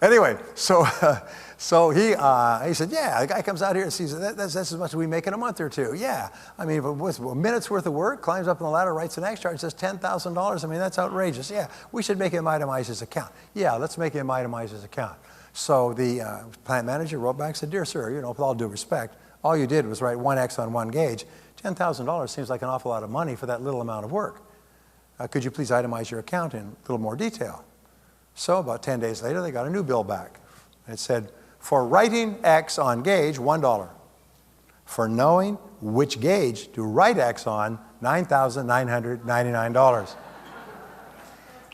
Anyway, so he said, yeah, the guy comes out here and sees that's as much as we make in a month or two. Yeah, I mean, with a minute's worth of work, climbs up on the ladder, writes an X charge, says $10,000. I mean, that's outrageous. Yeah, we should make him itemize his account. Yeah, let's make him itemize his account. So the plant manager wrote back and said, dear sir, you know, with all due respect, all you did was write one X on one gauge. $10,000 seems like an awful lot of money for that little amount of work. Could you please itemize your account in a little more detail? So about 10 days later, they got a new bill back. It said, for writing X on gauge, $1. For knowing which gauge to write X on, $9,999.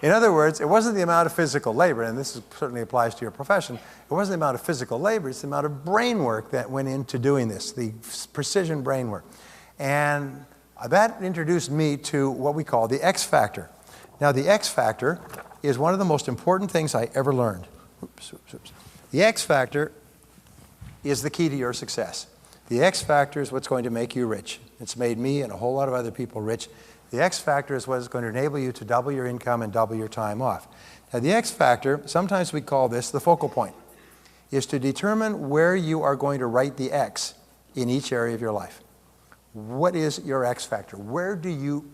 In other words, it wasn't the amount of physical labor, and this certainly applies to your profession. It wasn't the amount of physical labor, it's the amount of brain work that went into doing this, the precision brain work. And that introduced me to what we call the X factor. Now, the X factor is one of the most important things I ever learned. The X factor is the key to your success. The X factor is what's going to make you rich. It's made me and a whole lot of other people rich. The X factor is what is going to enable you to double your income and double your time off. Now, the X factor, sometimes we call this the focal point, is to determine where you are going to write the X in each area of your life. What is your X factor? Where do you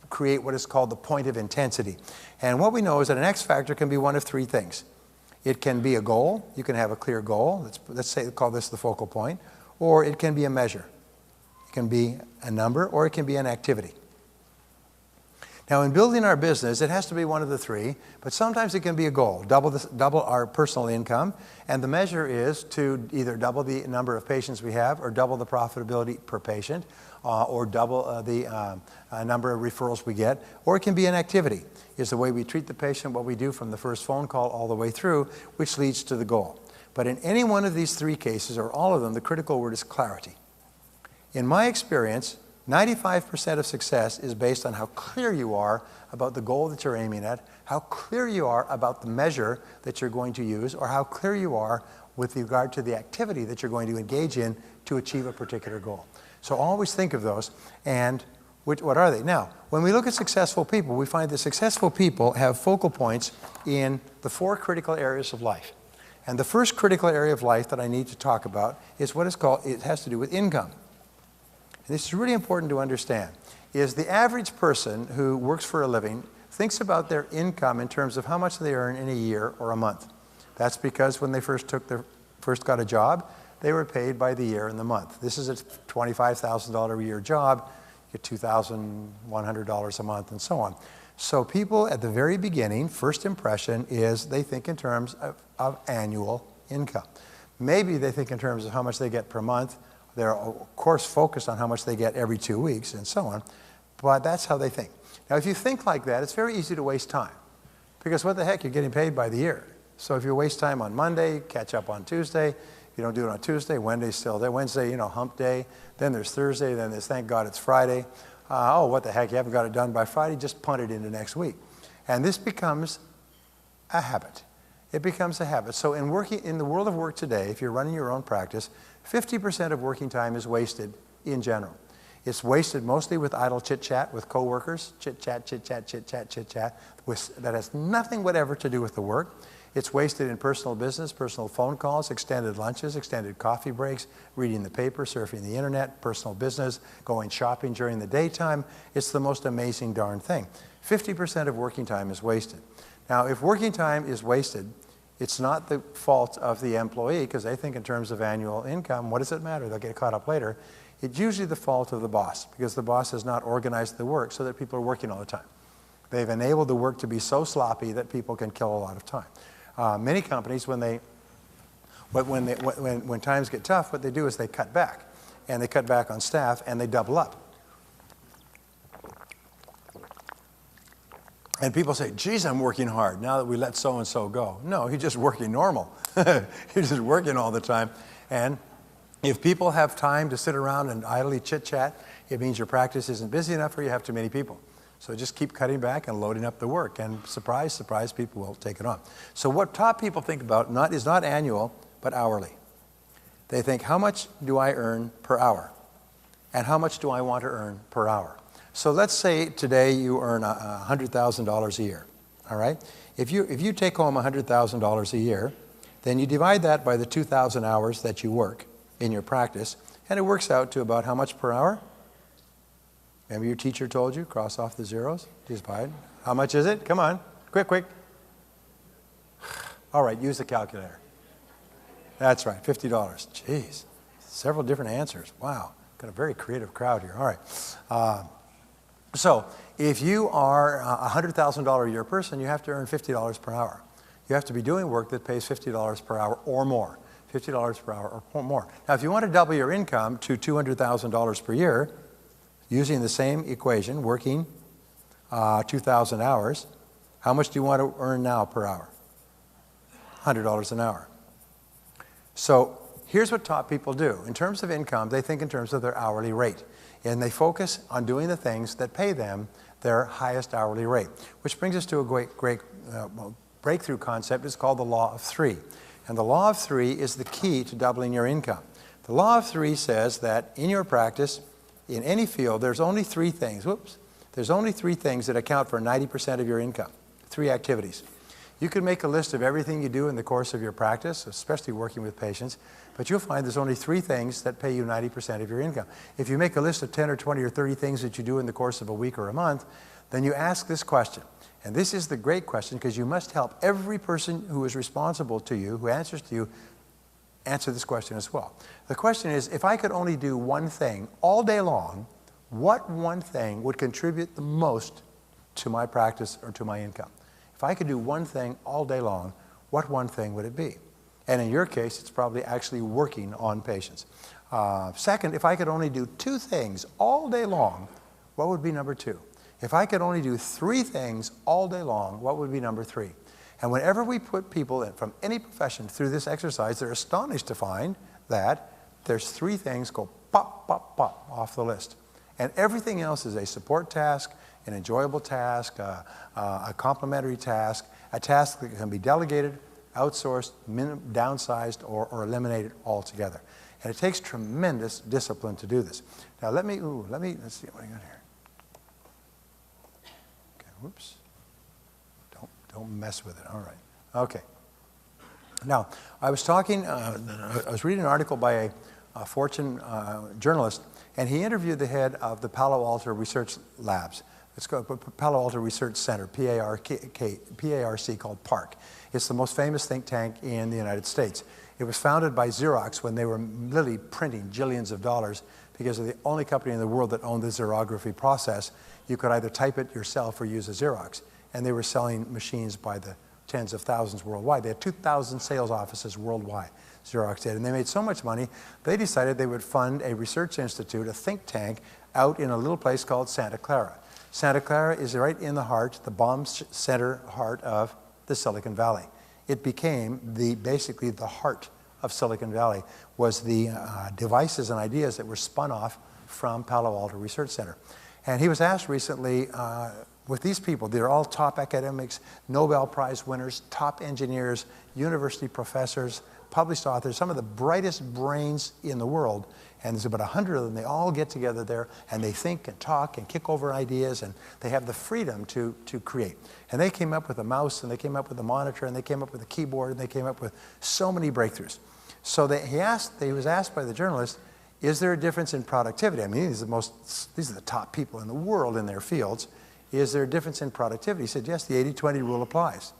create what is called the point of intensity? And what we know is that an X factor can be one of three things. It can be a goal. You can have a clear goal. Let's say, call this the focal point. Or it can be a measure. It can be a number, or it can be an activity. Now, in building our business, it has to be one of the three, but sometimes it can be a goal, double our personal income, and the measure is to either double the number of patients we have, or double the profitability per patient, or double the number of referrals we get, or it can be an activity. It's the way we treat the patient, what we do from the first phone call all the way through, which leads to the goal. But in any one of these three cases, or all of them, the critical word is clarity. In my experience, 95% of success is based on how clear you are about the goal that you're aiming at, how clear you are about the measure that you're going to use, or how clear you are with regard to the activity that you're going to engage in to achieve a particular goal. So always think of those, and what are they? Now, when we look at successful people, we find that successful people have focal points in the four critical areas of life. And the first critical area of life that I need to talk about is what is called, it has to do with income. This is really important to understand, is the average person who works for a living thinks about their income in terms of how much they earn in a year or a month. That's because when they first got a job, they were paid by the year and the month. This is a $25,000 a year job, you get $2,100 a month and so on. So people at the very beginning, first impression is they think in terms of annual income. Maybe they think in terms of how much they get per month. They're, of course, focused on how much they get every 2 weeks and so on, but that's how they think. Now, if you think like that, it's very easy to waste time, because what the heck, you're getting paid by the year. So if you waste time on Monday, catch up on Tuesday. If you don't do it on Tuesday, Wednesday's still there. Wednesday, hump day. Then there's Thursday. Then there's, thank God, it's Friday. Oh, what the heck, you haven't got it done by Friday, just punt it into next week. And this becomes a habit. It becomes a habit. So in the world of work today, if you're running your own practice, 50% of working time is wasted in general. It's wasted mostly with idle chit-chat with coworkers, chit-chat, chit-chat, chit-chat, chit-chat, that has nothing whatever to do with the work. It's wasted in personal business, personal phone calls, extended lunches, extended coffee breaks, reading the paper, surfing the internet, personal business, going shopping during the daytime. It's the most amazing darn thing. 50% of working time is wasted. Now, if working time is wasted, it's not the fault of the employee, because they think in terms of annual income. What does it matter? They'll get caught up later. It's usually the fault of the boss, because the boss has not organized the work so that people are working all the time. They've enabled the work to be so sloppy that people can kill a lot of time. Many companies, when times get tough, what they do is they cut back. And they cut back on staff, and they double up. And people say, geez, I'm working hard now that we let so-and-so go. No, you're just working normal. You're just working all the time. And if people have time to sit around and idly chit-chat, it means your practice isn't busy enough or you have too many people. So just keep cutting back and loading up the work. And surprise, surprise, people will take it on. So what top people think about is not annual, but hourly. They think, how much do I earn per hour? And how much do I want to earn per hour? So let's say today you earn $100,000 a year, all right? If you take home $100,000 a year, then you divide that by the 2,000 hours that you work in your practice, and it works out to about how much per hour? Remember your teacher told you, cross off the zeros, divide. How much is it? Come on, quick, quick. All right, use the calculator. That's right, $50. Jeez, several different answers. Wow, got a very creative crowd here. All right. So if you are a $100,000 a year person, you have to earn $50 per hour. You have to be doing work that pays $50 per hour or more. $50 per hour or more. Now, if you want to double your income to $200,000 per year, using the same equation, working 2,000 hours, how much do you want to earn now per hour? $100 an hour. So here's what top people do. In terms of income, they think in terms of their hourly rate. And they focus on doing the things that pay them their highest hourly rate. Which brings us to a great breakthrough concept. It's called the law of three. And the law of three is the key to doubling your income. The law of three says that in your practice, in any field, there's only three things. There's only three things that account for 90% of your income. Three activities. You can make a list of everything you do in the course of your practice, especially working with patients, but you'll find there's only three things that pay you 90% of your income. If you make a list of 10 or 20 or 30 things that you do in the course of a week or a month, then you ask this question. And this is the great question, because you must help every person who is responsible to you, who answers to you, answer this question as well. The question is, if I could only do one thing all day long, what one thing would contribute the most to my practice or to my income? If I could do one thing all day long, what one thing would it be? And in your case, it's probably actually working on patients. Second, if I could only do two things all day long, what would be number two? If I could only do three things all day long, what would be number three? And whenever we put people in from any profession through this exercise, they're astonished to find that there's three things go pop, pop, pop off the list. And everything else is a support task, an enjoyable task, a complementary task, a task that can be delegated, outsourced, downsized, or eliminated altogether. And it takes tremendous discipline to do this. Now let's see what I got here. Okay, whoops. Don't mess with it. All right. Okay. Now, I was talking, I was reading an article by a Fortune journalist, and he interviewed the head of the Palo Alto Research Labs. It's called Palo Alto Research Center, PARC, called PARC. It's the most famous think tank in the United States. It was founded by Xerox when they were literally printing jillions of dollars, because they're the only company in the world that owned the xerography process. You could either type it yourself or use a Xerox. And they were selling machines by the tens of thousands worldwide. They had 2,000 sales offices worldwide, Xerox did. And they made so much money, they decided they would fund a research institute, a think tank, out in a little place called Santa Clara. Santa Clara is right in the heart, the bomb center heart of the Silicon Valley. It became basically the heart of Silicon Valley, was the devices and ideas that were spun off from Palo Alto Research Center. And he was asked recently, with these people, they're all top academics, Nobel Prize winners, top engineers, university professors, published authors, some of the brightest brains in the world. And there's about 100 of them. They all get together there, and they think and talk and kick over ideas, and they have the freedom to create. And they came up with a mouse, and they came up with a monitor, and they came up with a keyboard, and they came up with so many breakthroughs. So he was asked by the journalist, is there a difference in productivity? I mean, these are the top people in the world in their fields. Is there a difference in productivity? He said, yes, the 80-20 rule applies.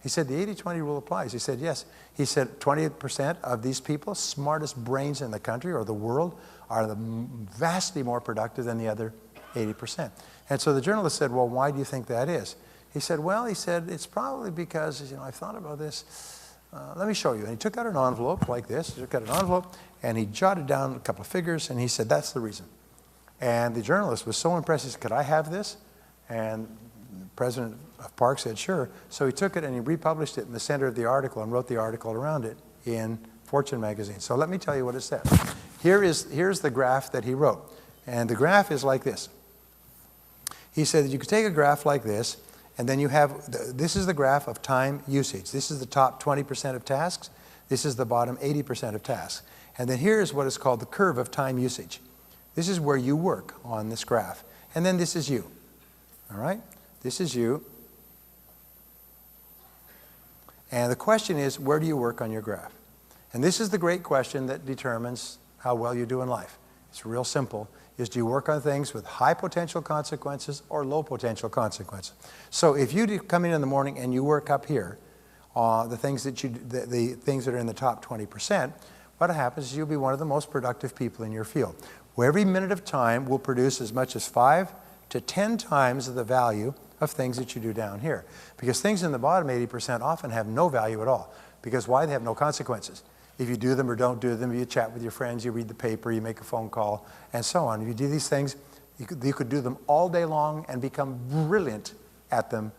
He said, the 80-20 rule applies. He said, yes. He said, 20% of these people, smartest brains in the country or the world, are vastly more productive than the other 80%. And so the journalist said, well, why do you think that is? He said, well, it's probably because, I've thought about this. Let me show you. And he took out an envelope like this. He took out an envelope, and he jotted down a couple of figures, and he said, that's the reason. And the journalist was so impressed. He said, could I have this? And the president of Park said, sure. So he took it and he republished it in the center of the article and wrote the article around it in Fortune magazine. So let me tell you what it says. Here's the graph that he wrote. And the graph is like this. He said that you could take a graph like this, and then you have, this is the graph of time usage. This is the top 20% of tasks. This is the bottom 80% of tasks. And then here's what is called the curve of time usage. This is where you work on this graph. And then this is you. All right? This is you. And the question is, where do you work on your graph? And this is the great question that determines how well you do in life. It's real simple. Is do you work on things with high potential consequences or low potential consequences? So if you come in the morning and you work up here, the things that are in the top 20%, what happens is you'll be one of the most productive people in your field. Where every minute of time will produce as much as 5 to 10 times the value of things that you do down here. Because things in the bottom 80% often have no value at all. Because why? They have no consequences. If you do them or don't do them, you chat with your friends, you read the paper, you make a phone call, and so on. If you do these things, you could do them all day long and become brilliant at them,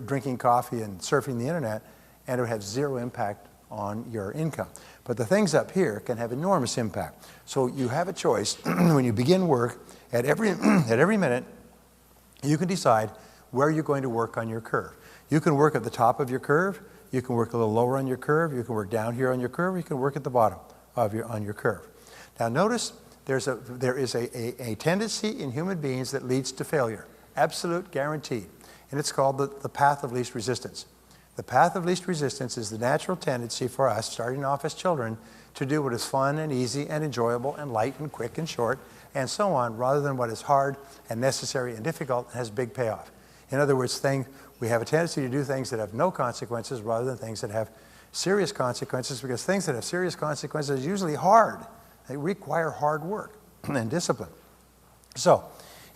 drinking coffee and surfing the internet, and it would have zero impact on your income. But the things up here can have enormous impact. So you have a choice when you begin work at every minute. You can decide where you're going to work on your curve. You can work at the top of your curve. You can work a little lower on your curve. You can work down here on your curve. You can work at the bottom on your curve. Now notice there is a tendency in human beings that leads to failure, absolute guaranteed. And it's called the path of least resistance. The path of least resistance is the natural tendency for us, starting off as children, to do what is fun and easy and enjoyable and light and quick and short and so on, rather than what is hard and necessary and difficult and has big payoff. In other words, we have a tendency to do things that have no consequences rather than things that have serious consequences, because things that have serious consequences are usually hard. They require hard work and discipline. So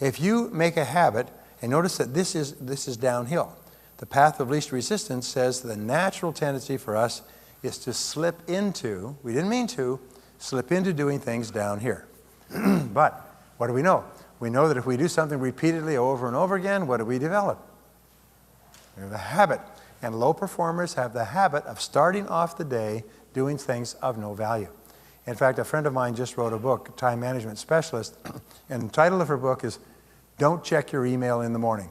if you make a habit, and notice that this is downhill. The path of least resistance says the natural tendency for us is to slip into, we didn't mean to, slip into doing things down here. But what do we know? We know that if we do something repeatedly over and over again, what do we develop? We have a habit. And low performers have the habit of starting off the day doing things of no value. In fact, a friend of mine just wrote a book, Time Management Specialist, and the title of her book is Don't Check Your Email in the Morning.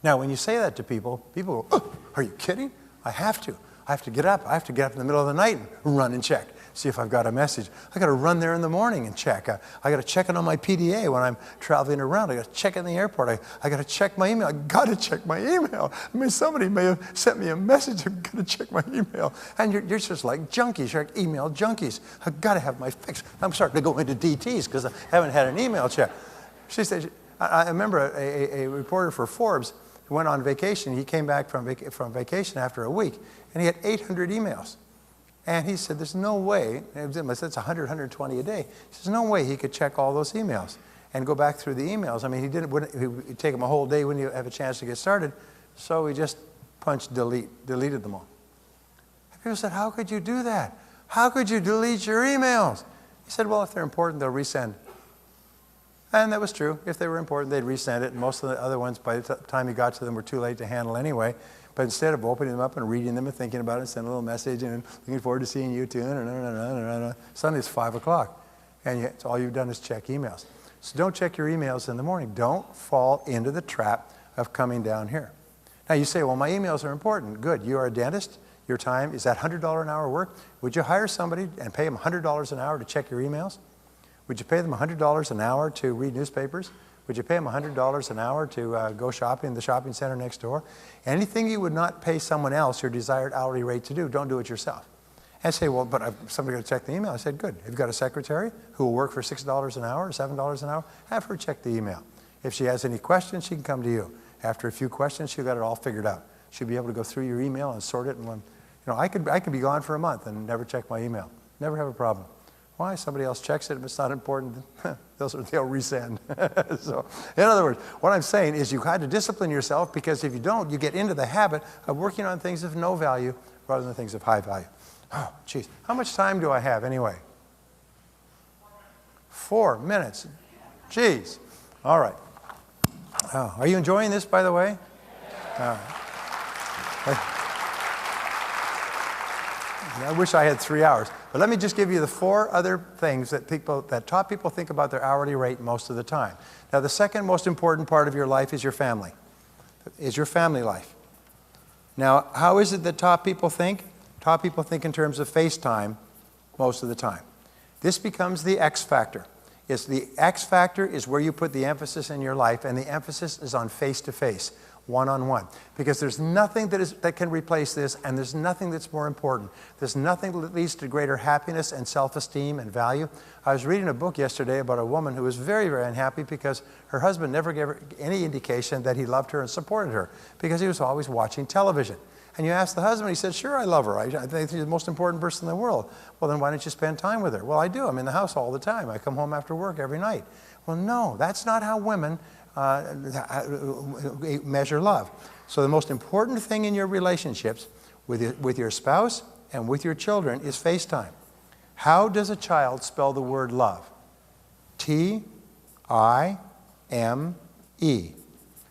Now, when you say that to people go, oh, are you kidding? I have to. I have to get up. I have to get up in the middle of the night and run and check, see if I've got a message. I got to run there in the morning and check. I got to check it on my PDA when I'm traveling around. I got to check it in the airport. I got to check my email. I got to check my email. I mean, somebody may have sent me a message. I've got to check my email. And you're just like junkies. You're like email junkies. I've got to have my fix. I'm starting to go into DTs because I haven't had an email check. She said, I remember a reporter for Forbes who went on vacation. He came back from vacation after a week, and he had 800 emails. And he said, there's no way, that's 100, 120 a day. He says, no way he could check all those emails and go back through the emails. I mean, it would take him a whole day when you have a chance to get started. So he just punched delete, deleted them all. And people said, how could you do that? How could you delete your emails? He said, well, if they're important, they'll resend. And that was true. If they were important, they'd resend it. And most of the other ones, by the time he got to them, were too late to handle anyway. But instead of opening them up and reading them and thinking about it and sending a little message and looking forward to seeing you too, suddenly it's 5 o'clock. And all you've done is check emails. So don't check your emails in the morning. Don't fall into the trap of coming down here. Now you say, well, my emails are important. Good. You are a dentist. your time? Is that $100 an hour work? Would you hire somebody and pay them $100 an hour to check your emails? Would you pay them $100 an hour to read newspapers? Would you pay them $100 an hour to go shopping in the shopping center next door? Anything you would not pay someone else your desired hourly rate to do, don't do it yourself. And say, well, but somebody got to check the email. I said, good. If you've got a secretary who will work for $6 an hour or $7 an hour, have her check the email. If she has any questions, she can come to you. After a few questions, she'll got it all figured out. She'll be able to go through your email and sort it. And I could be gone for a month and never check my email. Never have a problem. Why? Somebody else checks it. If it's not important, they'll resend. So, in other words, what I'm saying is you had to discipline yourself, because if you don't, you get into the habit of working on things of no value rather than things of high value. Oh, geez. How much time do I have anyway? 4 minutes. Geez. All right. Oh, are you enjoying this, by the way? All right. I wish I had 3 hours. But let me just give you the 4 other things that top people think about their hourly rate most of the time. Now, the second most important part of your life is your family. Is your family life. Now, how is it that top people think? Top people think in terms of FaceTime most of the time. This becomes the X factor. The X factor is where you put the emphasis in your life, and the emphasis is on face-to-face, one-on-one. Because there's nothing that can replace this, and there's nothing that's more important. There's nothing that leads to greater happiness and self-esteem and value. I was reading a book yesterday about a woman who was very, very unhappy because her husband never gave her any indication that he loved her and supported her, because he was always watching television. And you ask the husband, he said, sure, I love her. I think she's the most important person in the world. Well, then why don't you spend time with her? Well, I do. I'm in the house all the time. I come home after work every night. Well, no, that's not how women measure love. So the most important thing in your relationships with your spouse and with your children is FaceTime. How does a child spell the word love? T-I-M-E.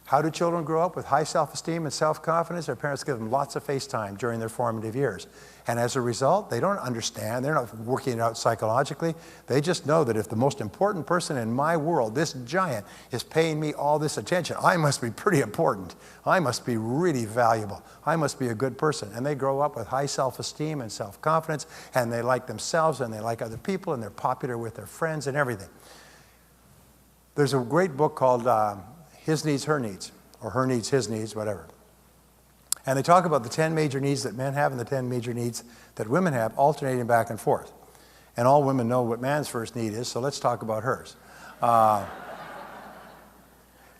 How do children grow up? With high self-esteem and self-confidence. Their parents give them lots of FaceTime during their formative years. And as a result, they don't understand. They're not working it out psychologically. They just know that if the most important person in my world, this giant, is paying me all this attention, I must be pretty important. I must be really valuable. I must be a good person. And they grow up with high self-esteem and self-confidence, and they like themselves, and they like other people, and they're popular with their friends and everything. There's a great book called His Needs, Her Needs, or Her Needs, His Needs, whatever. And they talk about the 10 major needs that men have and the 10 major needs that women have, alternating back and forth. And all women know what man's first need is, so let's talk about hers.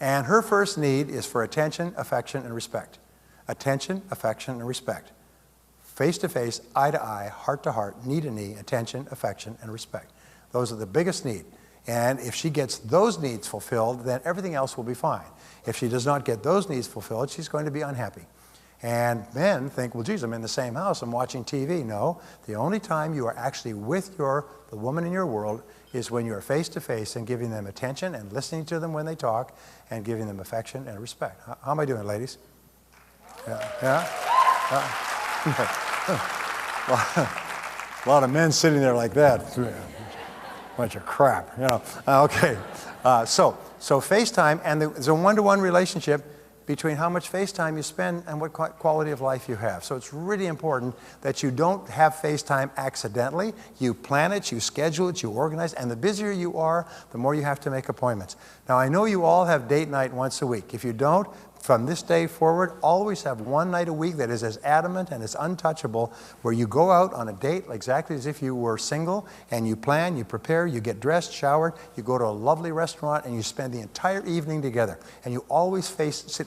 And her first need is for attention, affection, and respect. Attention, affection, and respect. Face to face, eye to eye, heart to heart, knee to knee, attention, affection, and respect. Those are the biggest need. And if she gets those needs fulfilled, then everything else will be fine. If she does not get those needs fulfilled, she's going to be unhappy. And men think, well, geez, I'm in the same house, I'm watching TV. No, the only time you are actually with the woman in your world is when you're face to face and giving them attention and listening to them when they talk and giving them affection and respect. How am I doing, ladies? Yeah? A lot of men sitting there like that. Bunch of crap, you know. Okay, so FaceTime, and there's a one-to-one relationship between how much FaceTime you spend and what quality of life you have. So it's really important that you don't have FaceTime accidentally. You plan it, you schedule it, you organize, and the busier you are, the more you have to make appointments. Now, I know you all have date night once a week. If you don't, from this day forward, always have one night a week that is as adamant and as untouchable, where you go out on a date exactly as if you were single, and you plan, you prepare, you get dressed, showered, you go to a lovely restaurant, and you spend the entire evening together. And you always sit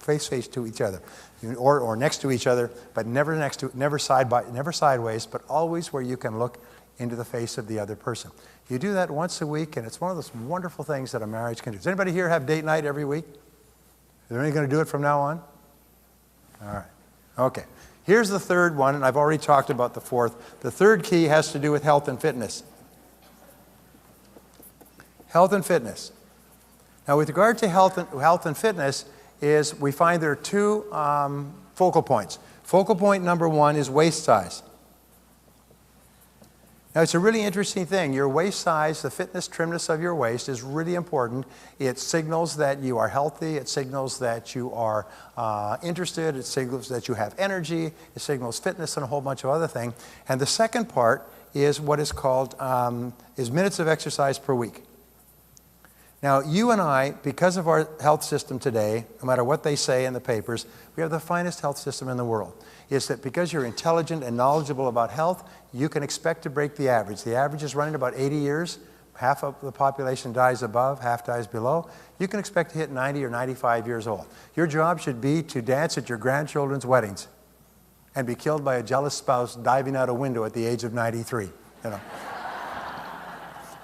face to each other, or next to each other, but never sideways, but always where you can look into the face of the other person. You do that once a week, and it's one of those wonderful things that a marriage can do. Does anybody here have date night every week? Is there anybody going to do it from now on? All right. Okay. Here's the third one, and I've already talked about the fourth. The third key has to do with health and fitness. Health and fitness. Now, with regard to health and fitness, we find there are two focal points. Focal point number one is waist size. Now, it's a really interesting thing. Your waist size, the fitness trimness of your waist is really important. It signals that you are healthy. It signals that you are interested. It signals that you have energy. It signals fitness and a whole bunch of other things. And the second part is what is called is minutes of exercise per week. Now, you and I, because of our health system today, no matter what they say in the papers, we have the finest health system in the world. Is that because you're intelligent and knowledgeable about health, you can expect to break the average. The average is running about 80 years. Half of the population dies above, half dies below. You can expect to hit 90 or 95 years old. Your job should be to dance at your grandchildren's weddings and be killed by a jealous spouse diving out a window at the age of 93. You know.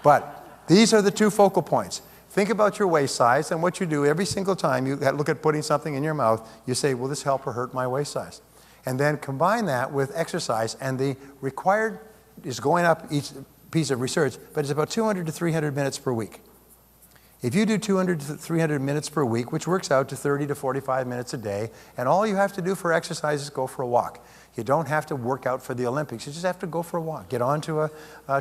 But these are the two focal points. Think about your waist size, and what you do every single time you look at putting something in your mouth, you say, will this help or hurt my waist size? And then combine that with exercise, and the required is going up each piece of research, but it's about 200 to 300 minutes per week. If you do 200 to 300 minutes per week, which works out to 30 to 45 minutes a day, and all you have to do for exercise is go for a walk. You don't have to work out for the Olympics. You just have to go for a walk. Get onto a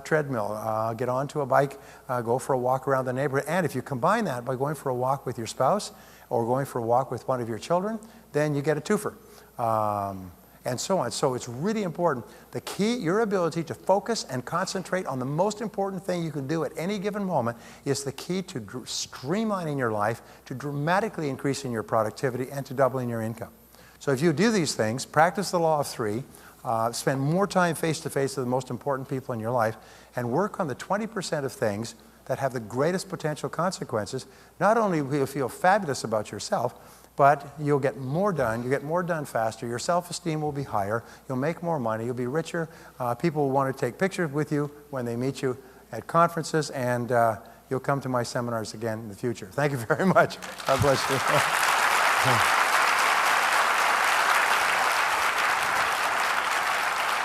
treadmill, get onto a bike, go for a walk around the neighborhood. And if you combine that by going for a walk with your spouse or going for a walk with one of your children, then you get a twofer. And so on. So it's really important. The key, your ability to focus and concentrate on the most important thing you can do at any given moment is the key to streamlining your life, to dramatically increasing your productivity, and to doubling your income. So if you do these things, practice the law of three, spend more time face-to-face with the most important people in your life, and work on the 20% of things that have the greatest potential consequences, not only will you feel fabulous about yourself, but you'll get more done. You'll get more done faster. Your self-esteem will be higher. You'll make more money. You'll be richer. People will want to take pictures with you when they meet you at conferences, and you'll come to my seminars again in the future. Thank you very much. God bless you.